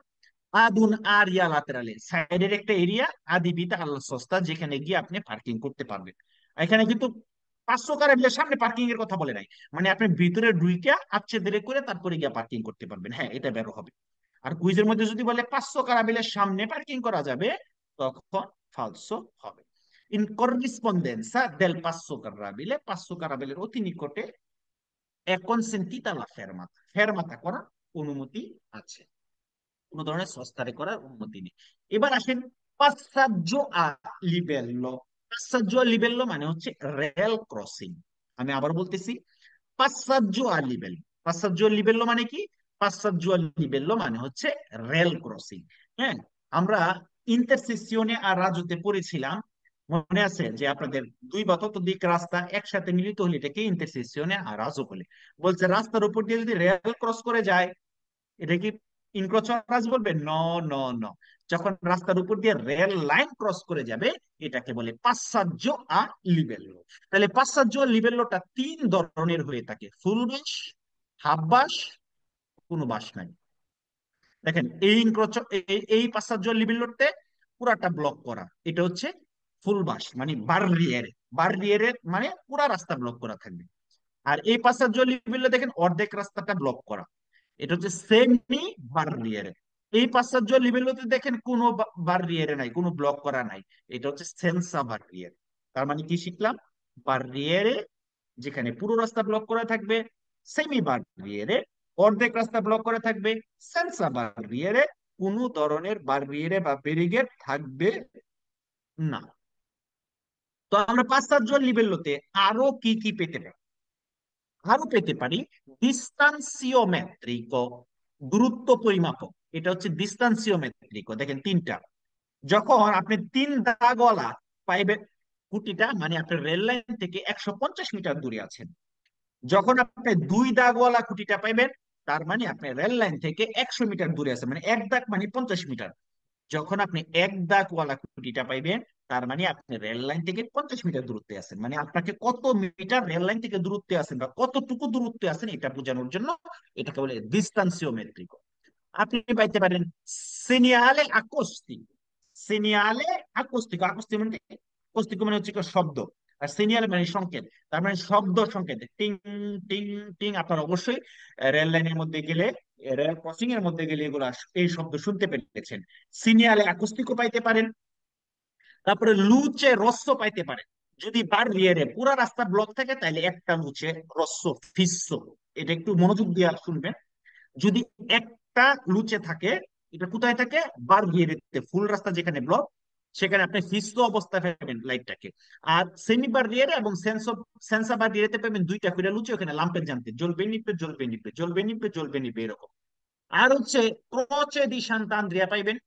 Speaker 1: আদুন আরিয়া লাতেরালে, সাইডের একটা এরিয়া, আদিবিতা আল্লাহ সস্তা, যেখানে গিয়ে আপনি পার্কিং করতে পারবেন। এখানে কিন্তু পাঁচশো কারাবিলের সামনে পার্কিং এর কথা বলে নাই, মানে আপনি ভিতরে ঢুইকা accedere করে তারপরে গিয়ে পার্কিং করতে পারবেন। হ্যাঁ, এটা বের হবে। আর কুইজের মধ্যে যদি বলে পাঁচশো কারাবিলের সামনে পার্কিং করা যাবে, তখন ফালসো হবে। In corrispondenza del passo carrabile, passo carrabile অতি নিকটে è consentita la fermata, fermata করার অনুমতি আছে, কোনো ধরনের সস্তারে করার অনুমতি নেই। এবার আসেন passaggio a livello, passaggio a livello মানে হচ্ছে রেল ক্রসিং। আমি আবার বলতেছি, passaggio a livello, passaggio a livello মানে কি? passaggio a livello মানে হচ্ছে রেল ক্রসিং। হ্যাঁ, আমরা ইন্টারসেকশনে আর রাজুতে পড়েছিলাম, মনে আছে যে আপনাদের দুই বা ততোধিক রাস্তা একসাথে মিলিত হলে এটাকে ইন্টারসেকশনে আর রাজু বলে। বলছে রাস্তার উপর দিয়ে যদি রেল ক্রস করে যায়, এটা কি ইনক্রোচারাস বলবে? ন ন ন। যখন রাস্তার উপর দিয়ে রেল লাইন ক্রস করে যাবে, এটাকে বলে পাসাজ্জো আ লিবেল্লো। তাহলে পাসাজ্জো আ লিবেল্লোটা তিন ধরনের হয়ে থাকে, ফুল বাস, হাফ বাস, কোনো বাস নাই। দেখেন এই এই পাসাজ্জো আ লিবেল্লোতে পুরাটা ব্লক করা, এটা হচ্ছে ফুল বাস মানে বাররিয়েরে, বাররিয়েরে মানে পুরা রাস্তা ব্লক করা থাকবে। আর এই পাসাজ্জো আ লিবেল্লো দেখেন অর্ধেক রাস্তাটা ব্লক করা, এটা হচ্ছে সেমি বাররিয়েরে। এই পাশ্চাত্য লিবেলোতে দেখেন কোনো বাররিয়েরে নাই, কোনো ব্লক করা নাই, এটা হচ্ছে সেন্সা বাররিয়ের। তার মানে কি শিখলাম? বাররিয়েরে যেখানে পুরো রাস্তা ব্লক করা থাকবে, সেমি বাররিয়েরে অর্ধেক রাস্তা ব্লক করা থাকবে, সেন্সা বাররিয়েরে কোনো ধরনের বাররিয়েরে বা ব্যারিকেড থাকবে না। তো আমরা পাশ্চাত্য লিবেলোতে আরো কি কি পেতে পারি? আরো পেতে পারি ডিস্টান্সিওমেট্রিকো, দূরত্ব পরিমাপক। এটা হচ্ছে ডিস্টান্সিওমেট্রিকো। দেখেন তিনটা, যখন আপনি তিন দাগওয়ালা পাইবেন খুঁটিটা, মানে আপনার রেল লাইন থেকে 150 মিটার দূরে আছেন। যখন আপনি দুই দাগওয়ালা খুঁটিটা পাইবেন, তার মানে আপনি রেল লাইন থেকে 100 মিটার দূরে আছেন, মানে এক দাগ মানে 50 মিটার। যখন আপনি এক দাগওয়ালা খুঁটিটা পাইবেন, তার মানে আপনি রেল লাইন থেকে 50 মিটার দূরত্বে আছেন, মানে আপনাকে কত মিটার রেল লাইন থেকে দূরত্বে আছেন বা কতটুকু দূরত্বে আছেন এটা বোঝানোর জন্য এটাকে বলে ডিস্টান্সিওমেট্রিক। আপনি পাইতে পারেন সিনিয়ালে আকস্টিক, সিনিয়ালে আকস্টিক, আকস্টিক মানে আকস্টিক মানে হচ্ছে কি শব্দ, আর সিনিয়াল মানে সংকেত। তার মানে শব্দ সংকেত, টিং টিং টিং। আপনার অবশ্যই রেল লাইনের মধ্যে গেলে, রেল ক্রসিং এর মধ্যে গেলে এগুলো এই শব্দ শুনতে পেরেছেন। সিনিয়ালে আকস্টিকও পাইতে পারেন। তারপরে লুচে রস্য পাইতে পারেন। যদি বাররিয়েরে পুরা রাস্তা ব্লক থাকে তাহলে একটা লুচে রস্য ফিস্য, এটা একটু মনোযোগ দিয়ে শুনবেন। যদি একটা লুচে থাকে, এটা কোথায় থাকে? বাররিয়েরেতে, ফুল রাস্তা যেখানে ব্লক সেখানে আপনি ফিস্য অবস্থায় পাবেন লাইটটাকে। আর সেমি বাররিয়েরে এবং সেন্সা বাররিয়েরেতে পাবেন দুইটা করে লুচে, ওখানে লাম্পের জানতে জ্বলবে নিবে জ্বলবে নিবে জ্বলবে নিবে জ্বলবে নিবে এরকম। আর হচ্ছে ক্রোচে দি সান্তান্দ্রিয়া পাইবেন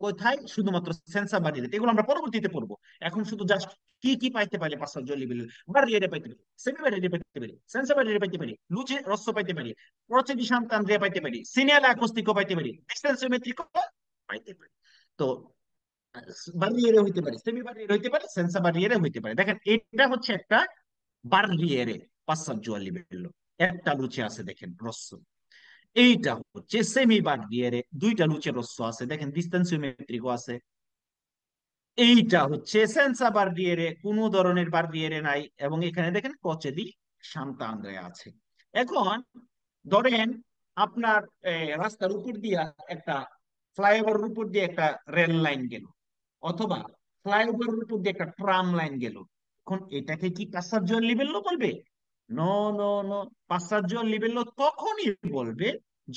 Speaker 1: কোথায়? শুধুমাত্র সেন্সা বাড়িয়ে, এগুলো আমরা পরবর্তীতে পড়বো। এখন শুধু জাস্ট কি কি পাইতে পারি? পাঁচটা জলি বিল বাড়িয়ে পাইতে পারি, সেমি বাড়িয়ে পাইতে পারি, সেন্সা বাড়িয়ে পাইতে পারি, লুচে রস্য পাইতে পারি, প্রচেদি শান্তান্দ্রিয়া পাইতে পারি, সিনিয়াল আকস্টিকও পাইতে পারি, ডিস্টেন্সিওমেট্রিকও পাইতে পারি। তো বাড়িয়ে হইতে পারে, সেমি বাড়িয়ে হইতে পারে, সেন্সা বাড়িয়ে হইতে পারে। দেখেন এটা হচ্ছে একটা বাড়িয়ে পাঁচটা জলি বিল, একটা লুচে আছে দেখেন রস্য। এইটা হচ্ছে সেমি বাররিয়েরে, দুইটা লুচে রস্য আছে দেখেন, ডিস্টেন্সিওমেট্রিকও আছে। এইটা হচ্ছে সেন্সা বাররিয়েরে, কোনো ধরনের বাররিয়েরে নাই, এবং এখানে দেখেন কচেদি শান্তা আন্দ্রেয়া আছে। এখন ধরেন আপনার রাস্তার উপর দিয়ে একটা ফ্লাইওভারের উপর দিয়ে একটা রেল লাইন গেল, অথবা ফ্লাইওভারের উপর দিয়ে একটা ট্রাম লাইন গেল। এখন এটাকে কি পাসাজ্জো লিবেল্লো বলবে? নো নো নো, পাসাজ্জো লিবেল্লো তখনই বলবে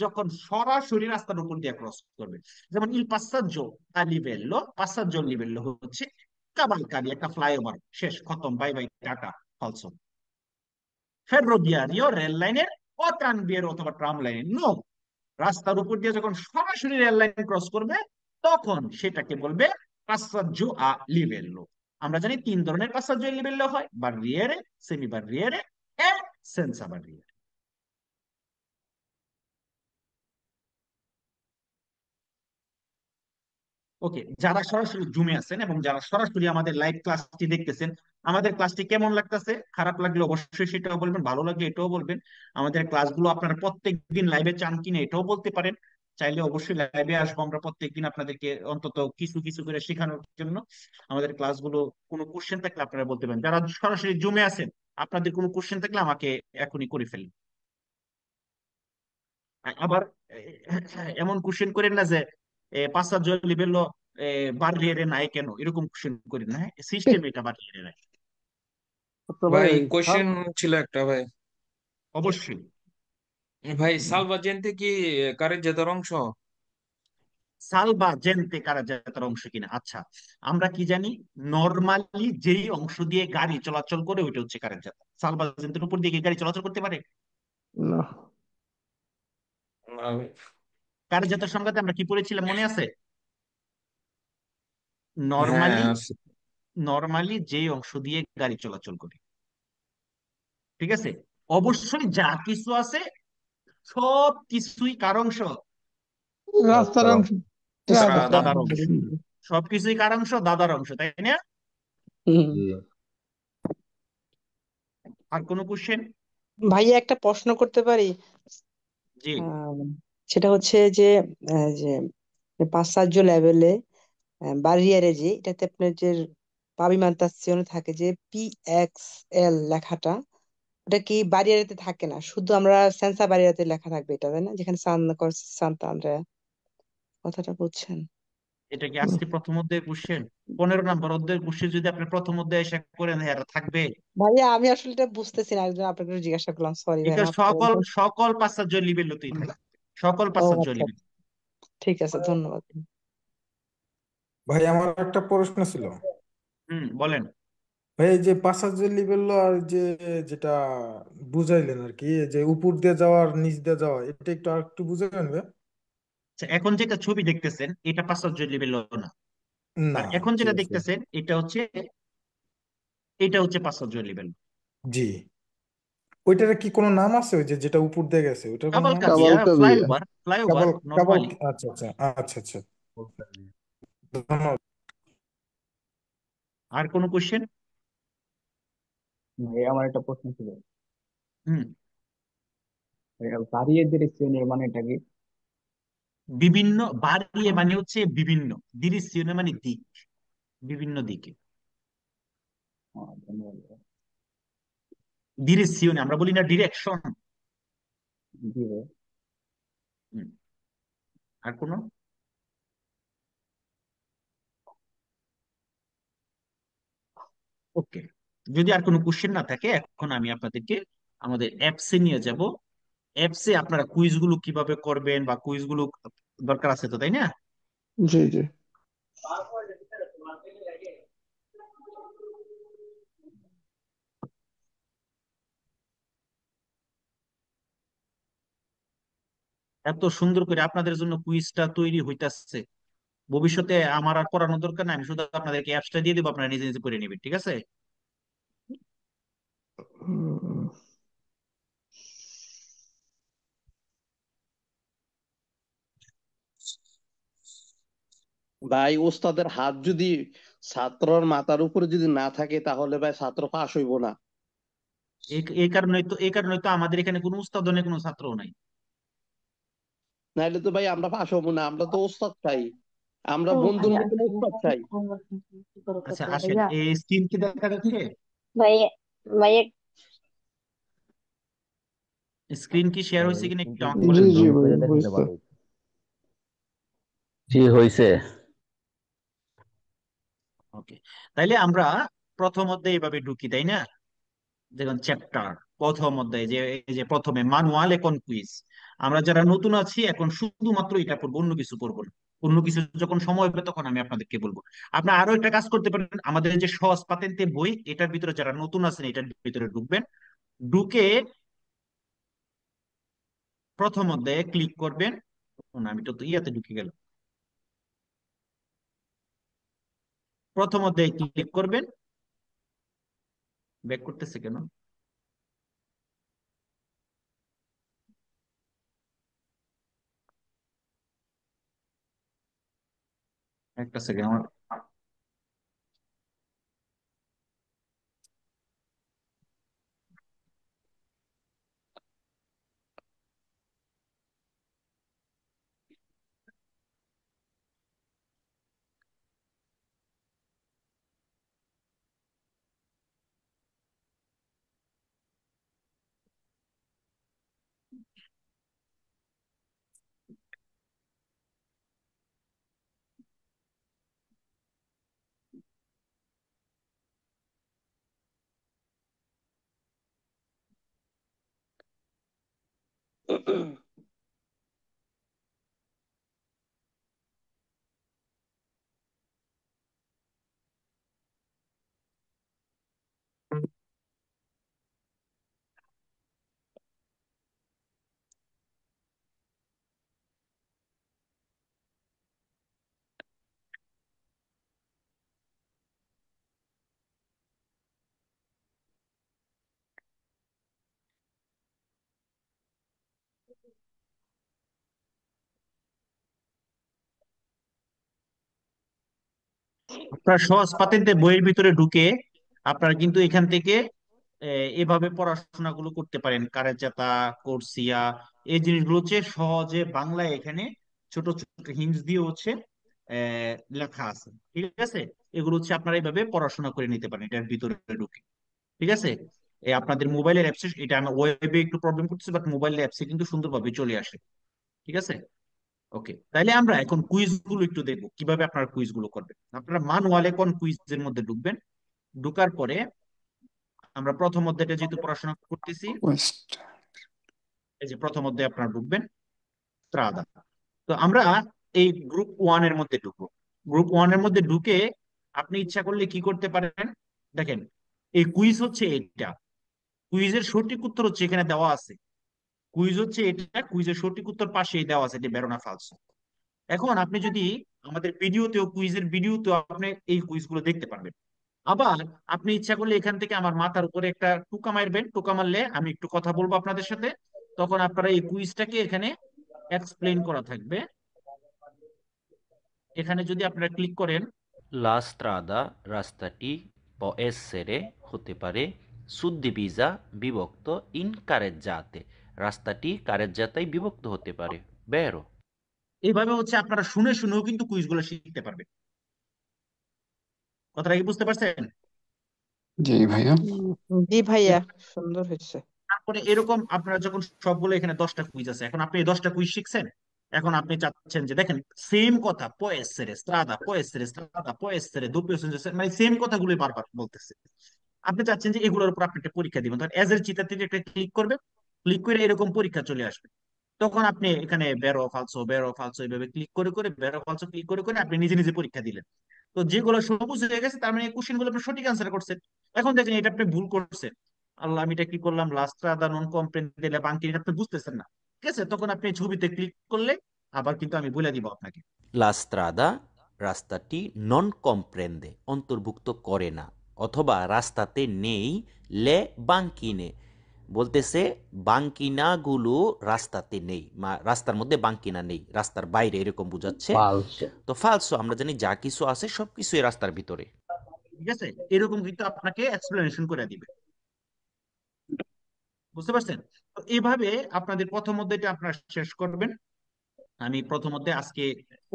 Speaker 1: যখন সরাসরি রাস্তার উপর দিয়ে ক্রস করবে। যেমন ইল পাসাজ্জো আ লিবেল্লো, পাসাজ্জো লিবেল্লো হচ্ছে কাবালকারি, একটা ফ্লাইওভার, শেষ, খতম, বাই বাই, টাটা, ফলসো। ফেররোভিয়ারিও, রেল লাইনের, ও ট্রানভিয়ার অথবা ট্রাম লাইনের, নো। রাস্তার উপর দিয়ে যখন সরাসরি রেল লাইন ক্রস করবে, তখন সেটাকে বলবে পাসাজ্জো আ লিবেল্লো। আমরা জানি তিন ধরনের পাসাজ্জো আ লিবেল্লো হয়, বাররিয়েরে, সেমি বাররিয়েরে, এ সেন্সা বাররিয়েরে। ওকে, যারা সরাসরি জুমে আছেন এবং যারা সরাসরি আমাদের লাইভ ক্লাসটি দেখতেছেন, আমাদের ক্লাসটি কেমন লাগতেছে? খারাপ লাগলে অবশ্যই সেটাও বলবেন, ভালো লাগলে এটাও বলবেন। আমাদের ক্লাসগুলো আপনারা প্রত্যেকদিন লাইভে চান কিনা এটাও বলতে পারেন। চাইলে অবশ্যই লাইভে আসবো আমরা প্রত্যেকদিন আপনাদেরকে অন্তত কিছু কিছু করে শেখানোর জন্য। আমাদের ক্লাসগুলো, কোনো কোশ্চেন থাকলে আপনারা বলতে পারেন। যারা সরাসরি জুমে আছেন, আপনাদের কোনো কোশ্চেন থাকলে আমাকে এখনই করে ফেলেন। আবার এমন কোশ্চেন করেন না যে পাঁচটা জয় লিবেল বাড়িয়ে নাই কেন, এরকম কোশ্চেন করি না, হ্যাঁ সিস্টেম এটা বাড়িয়ে নাই।
Speaker 2: তো ভাই
Speaker 7: ভাই
Speaker 2: ওই
Speaker 7: কোশ্চেন ছিল একটা ভাই।
Speaker 1: অবশ্যই।
Speaker 7: ভাই সালভাজেন্তে কি কারের জেতার অংশ?
Speaker 1: সাল বা জেনতে কারা যাতার অংশ কিনা, আচ্ছা আমরা কি জানি, নর্মালি যেই অংশ দিয়ে গাড়ি চলাচল করে ওইটা হচ্ছে কারেন্ট যাত্রা। সাল বা জেন্তের উপর দিয়ে কি গাড়ি চলাচল করতে পারে?
Speaker 2: না,
Speaker 7: না ভাই।
Speaker 1: কারেন্ট যাত্রার সংজ্ঞাতে আমরা কি পড়েছিলাম মনে আছে?
Speaker 7: হ্যাঁ
Speaker 1: নর্মালি,
Speaker 7: আছে।
Speaker 1: নর্মালি যেই অংশ দিয়ে গাড়ি চলাচল করে, ঠিক আছে, অবশ্যই যা কিছু আছে সব কিছুই কার অংশ?
Speaker 2: রাস্তার অংশ।
Speaker 7: দাদা।
Speaker 1: দাদার অংশ। সবকিছুই কার অংশ? দাদার অংশ, তাই না?
Speaker 2: হুম।
Speaker 1: আর কোনো কোশ্চেন?
Speaker 9: ভাইয়া একটা প্রশ্ন করতে পারি?
Speaker 1: জি।
Speaker 9: আহ, সেটা হচ্ছে যে পাশ্চাত্য লেভেলে বারিয়ারে যে এটাতে আপনার যে পাবিমান্তাসিওনে থাকে যে PXL লেখাটা, ওটা কি বারিয়ারেতে থাকে না, শুধু আমরা সেন্সা বারিয়াতে লেখা থাকবে এটা, তাই না? যেখানে সান্তা আন্দ্রেয়া, কথাটা বুঝছেন?
Speaker 1: এটা কি আজকে প্রথম অধ্যায়ের কোশ্চেন? 15 নম্বর অধ্যায়ের কোশ্চেন যদি আপনি প্রথম অধ্যায়ে এসে করেন, হ্যাঁ এটা থাকবে।
Speaker 9: ভাইয়া আমি আসলে এটা বুঝতেছি না, একজন আপনাকে একটু জিজ্ঞাসা করলাম, সরি ভাই,
Speaker 1: এটা
Speaker 9: মাফ করবেন
Speaker 1: সকল
Speaker 9: তো।
Speaker 1: সকল পাশ্চাত্য লিপিগুলোতেই থাকে, সকল
Speaker 9: ও
Speaker 1: পাশ্চাত্য
Speaker 9: আচ্ছা,
Speaker 1: লিপি।
Speaker 9: ঠিক আছে, ধন্যবাদ।
Speaker 10: ভাই আমার একটা প্রশ্ন ছিল।
Speaker 1: বলেন।
Speaker 10: ভাই এই যে 5,000 লিবেল আর যে যেটা বুঝাইলেন আর কি, এই যে উপর দিয়ে যাওয়ার নিচ দিয়ে যাওয়া, এটা একটু আর একটু বুঝাবেন ভাই?
Speaker 1: আচ্ছা, এখন যেটা ছবি দেখতেছেন এটা পাশ্চাত্য লিপির না,
Speaker 10: না,
Speaker 1: আর এখন
Speaker 10: ঠিক
Speaker 1: যেটা
Speaker 10: আছে।
Speaker 1: দেখতেছেন এটা হচ্ছে পাশ্চাত্য লিপির।
Speaker 10: জি, ওইটার কি কোনো নাম আছে? ওই যে যেটা উপর দিয়ে গেছে ওইটার কোনো
Speaker 1: কাবাল
Speaker 10: নাম আছে?
Speaker 1: কাজিয়া,
Speaker 2: কাবাল কাজিয়া।
Speaker 1: ফ্লাইওভার, ফ্লাইওভার
Speaker 10: কেবল কেবল।
Speaker 1: নর্মালি।
Speaker 10: আচ্ছা আচ্ছা আচ্ছা আচ্ছা। ধন্যবাদ।
Speaker 1: আর কোনো কোশ্চেন?
Speaker 6: ভাই আমার একটা প্রশ্ন ছিল।
Speaker 1: হুম।
Speaker 6: বাড়িয়ে ডিরেকশনের মানেটা কি?
Speaker 1: বিভিন্ন, বাড়িয়ে মানে হচ্ছে বিভিন্ন, দিরিসিয়নে মানে দিক, বিভিন্ন দিকে।
Speaker 6: ধন্যবাদ।
Speaker 1: দিরিসিয়নে আমরা বলি না ডিরেকশন।
Speaker 6: জি ভাই।
Speaker 1: আর কোনো? ওকে, যদি আর কোনো কোশ্চেন না থাকে এখন আমি আপনাদেরকে আমাদের অ্যাপসে নিয়ে যাব। অ্যাপসে আপনারা কুইজগুলো কিভাবে করবেন বা কুইজগুলো দরকার আছে তো, তাই না?
Speaker 2: জি জি।
Speaker 1: এত সুন্দর করে আপনাদের জন্য কুইজটা তৈরি হইতাছে, ভবিষ্যতে আমার আর পড়ানোর দরকার নাই, আমি শুধু আপনাদেরকে অ্যাপসটা দিয়ে দেবো, আপনারা নিজে নিজে করে নেবেন, ঠিক আছে?
Speaker 2: হুম। ভাই ওস্তাদের হাত যদি ছাত্রর মাথার উপরে যদি না থাকে তাহলে ভাই ছাত্র পাস হইব না।
Speaker 1: এই কারণে তো আমাদের এখানে কোনো উস্তাদও নেই, কোনো ছাত্রও নাই।
Speaker 2: নাইলে তো ভাই আমরা পাস হবো না, আমরা তো ওস্তাদ চাই, আমরা বন্ধুর মতন ওস্তাদ চাই।
Speaker 1: আচ্ছা আসেন, এই স্ক্রিন কি দেখা যাচ্ছে?
Speaker 11: ভাইয়া ভাইয়া
Speaker 1: স্ক্রিন কি শেয়ার হয়েছে কিনা একটু আমাকে
Speaker 2: জি
Speaker 1: বলেন তো।
Speaker 2: জি ভাই বুঝতে।
Speaker 12: জি হয়েছে।
Speaker 1: ওকে, তাইলে আমরা প্রথম অধ্যায়ে এইভাবে ঢুকি, তাই না? দেখুন চ্যাপ্টার প্রথম অধ্যায়ে যে এই যে প্রথমে ম্যানুয়াল এখন কুইজ। আমরা যারা নতুন আছি এখন শুধুমাত্র এটা পড়বো, অন্য কিছু পড়বো না। অন্য কিছু যখন সময় হবে তখন আমি আপনাদেরকে বলবো। আপনারা আরো একটা কাজ করতে পারেন, আমাদের যে সহজ পাতেন্তে বই এটার ভিতরে যারা নতুন আছেন এটার ভিতরে ঢুকবেন, ঢুকে প্রথম অধ্যায়ে ক্লিক করবেন। ও না, আমি তো ইয়াতে ঢুকে গেলাম। প্রথম অধ্যায়ে ক্লিক করবেন। ব্যাক করতেছে কেন? একটা সেকেন্ড আমার। আপনার সহজ পাতেন্তে বইয়ের ভিতরে ঢুকে আপনারা কিন্তু এখান থেকে এভাবে পড়াশোনাগুলো করতে পারেন। কারেজাতা, কোর্সিয়া, এই জিনিসগুলো হচ্ছে সহজে বাংলায় এখানে ছোট ছোট হিন্টস দিয়ে হচ্ছে লেখা আছে। ঠিক আছে, এগুলো হচ্ছে আপনারা এইভাবে পড়াশোনা করে নিতে পারেন এটার ভিতরে ঢুকে। ঠিক আছে, আপনাদের মোবাইলের অ্যাপসে, এটা আমার ওয়েবে একটু প্রবলেম করতেছে, বাট মোবাইলের অ্যাপসে কিন্তু সুন্দরভাবে চলে আসে। ঠিক আছে, ওকে। তাইলে আমরা এখন কুইজ গুলো একটু দেখবো কিভাবে আপনারা কুইজ গুলো করবেন। আপনারা ম্যানুয়ালে কোন কুইজের মধ্যে ঢুকবেন, ঢুকার পরে আমরা প্রথম অধ্যায়টা যেহেতু পড়াশোনা করতেছি, এই যে প্রথম অধ্যায়ে আপনারা ঢুকবেন স্ত্রাদা। তো আমরা এই গ্রুপ ওয়ান এর মধ্যে ঢুকবো। গ্রুপ ওয়ান এর মধ্যে ঢুকে আপনি ইচ্ছা করলে কি করতে পারেন, দেখেন এই কুইজ হচ্ছে এটা, কুইজের সঠিক উত্তর হচ্ছে এখানে দেওয়া আছে। কুইজ হচ্ছে এটা, কুইজের সঠিক উত্তর পাশেই দেওয়া আছে, এটা বেরোনা ফালসো। এখন আপনি যদি আমাদের ভিডিওতেও, কুইজের ভিডিওতেও আপনি এই কুইজ গুলো দেখতে পারবেন। আবার আপনি ইচ্ছা করলে এখান থেকে আমার মাথার উপরে একটা টোকা মারবেন, টোকা মারলে আমি একটু কথা বলবো আপনাদের সাথে, তখন আপনারা এই কুইজটাকে এখানে এক্সপ্লেইন করা থাকবে। এখানে যদি আপনারা ক্লিক করেন,
Speaker 12: La strada রাস্তাটি può essere হতে পারে suddivisa বিভক্ত in carreggiate রাস্তাটি কারেজ্জাতায় বিভক্ত হতে পারে vero
Speaker 1: এইভাবে হচ্ছে আপনারা শুনে শুনেও কিন্তু কুইজগুলো শিখতে পারবেন। কথাটা কি বুঝতে পারছেন?
Speaker 13: জি ভাইয়া।
Speaker 9: জি ভাইয়া, সুন্দর হয়েছে।
Speaker 1: তারপরে এরকম আপনারা যখন সবগুলো, এখানে 10টা কুইজ আছে, এখন আপনি এই 10টা কুইজ শিখছেন, এখন আপনি চাচ্ছেন যে দেখেন সেম কথা, può essere strada, può essere strada, può essere doppio senso, মানে সেম কথাগুলোই বারবার বলতেছে। আপনি চাচ্ছেন যে এগুলোর উপর আপনি একটা পরীক্ষা দিবেন, তখন এজ এর চিন্তাতে একটা ক্লিক করবে, ক্লিক করে এরকম পরীক্ষা চলে আসবে। তখন আপনি এখানে বেরো ফালসো, বেরো ফালসো, এইভাবে ক্লিক করে করে, বেরো ফালসো ক্লিক করে করে আপনি নিজে নিজে পরীক্ষা দিলেন। তো যেগুলো সবুজ হয়ে গেছে তার মানে এই কোশ্চেন গুলো আপনি সঠিক আনসার করছেন। এখন দেখেন এটা আপনি ভুল করছেন, আল্লাহ আমি এটা কি করলাম, লাস্ট্রা দা নন কম্প্রেন্ডে বাঙ্কি, এটা আপনি বুঝতেছেন না। ঠিক আছে, তখন আপনি ছবিতে ক্লিক করলে আবার কিন্তু আমি বলে দিব আপনাকে।
Speaker 12: La strada রাস্তাটি non comprende অন্তর্ভুক্ত করে না অথবা রাস্তাতে নেই le banchine বলতেছে বাঙ্কিনাগুলো রাস্তাতে নেই, রাস্তার মধ্যে বাঙ্কিনা নেই, রাস্তার বাইরে এরকম বোঝাচ্ছে।
Speaker 4: ফালসো।
Speaker 12: তো ফালসো আমরা জানি যা কিছু আছে সবকিছুই রাস্তার ভিতরে।
Speaker 1: ঠিক আছে, এরকম কিন্তু আপনাকে এক্সপ্লেনেশন করে দিবে। বুঝতে পারছেন? তো এইভাবে আপনাদের প্রথম অধ্যায়টা আপনারা শেষ করবেন। আমি প্রথম অধ্যায়ে আজকে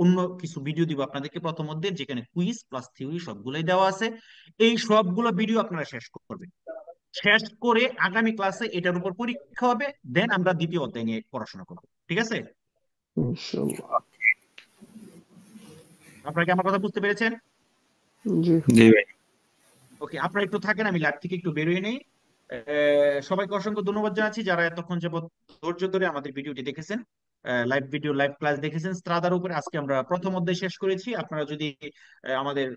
Speaker 1: অন্য কিছু ভিডিও দিব আপনাদেরকে প্রথম অধ্যায়ে, যেখানে কুইজ প্লাস থিওরি সবগুলোই দেওয়া আছে। এই সবগুলো ভিডিও আপনারা শেষ করবেন, শেষ করে আগামী ক্লাসে এটার উপর পরীক্ষা হবে, দেন আমরা দ্বিতীয় অধ্যায় নিয়ে পড়াশোনা করবো। ঠিক আছে,
Speaker 13: ইনশাআল্লাহ।
Speaker 1: আপনারা কি আমার কথা বুঝতে পেরেছেন?
Speaker 13: জি
Speaker 7: জি ভাই।
Speaker 1: ওকে, আপনারা একটু থাকেন, আমি ল্যাব থেকে একটু বেরোয় নেই। সবাইকে অসংখ্য ধন্যবাদ জানাচ্ছি যারা এতক্ষণ যাবত ধৈর্য ধরে আমাদের ভিডিওটি দেখেছেন, লাইভ ভিডিও, লাইভ ক্লাস দেখেছেন স্ত্রাদার উপরে। আজকে আমরা প্রথম অধ্যায় শেষ করেছি। আপনারা যদি আমাদের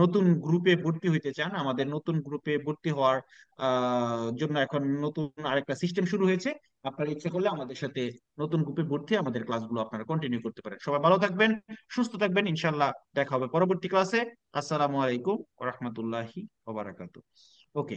Speaker 1: নতুন গ্রুপে ভর্তি হইতে চান, আমাদের নতুন গ্রুপে ভর্তি হওয়ার জন্য এখন নতুন আরেকটা সিস্টেম শুরু হয়েছে। আপনারা ইচ্ছা করলে আমাদের সাথে নতুন গ্রুপে ভর্তি হয়ে আমাদের ক্লাসগুলো আপনারা কন্টিনিউ করতে পারেন। সবাই ভালো থাকবেন, সুস্থ থাকবেন, ইনশাল্লাহ দেখা হবে পরবর্তী ক্লাসে। আসসালামু আলাইকুম ওয়া রাহমাতুল্লাহি ওয়া বারাকাতুহু। ওকে।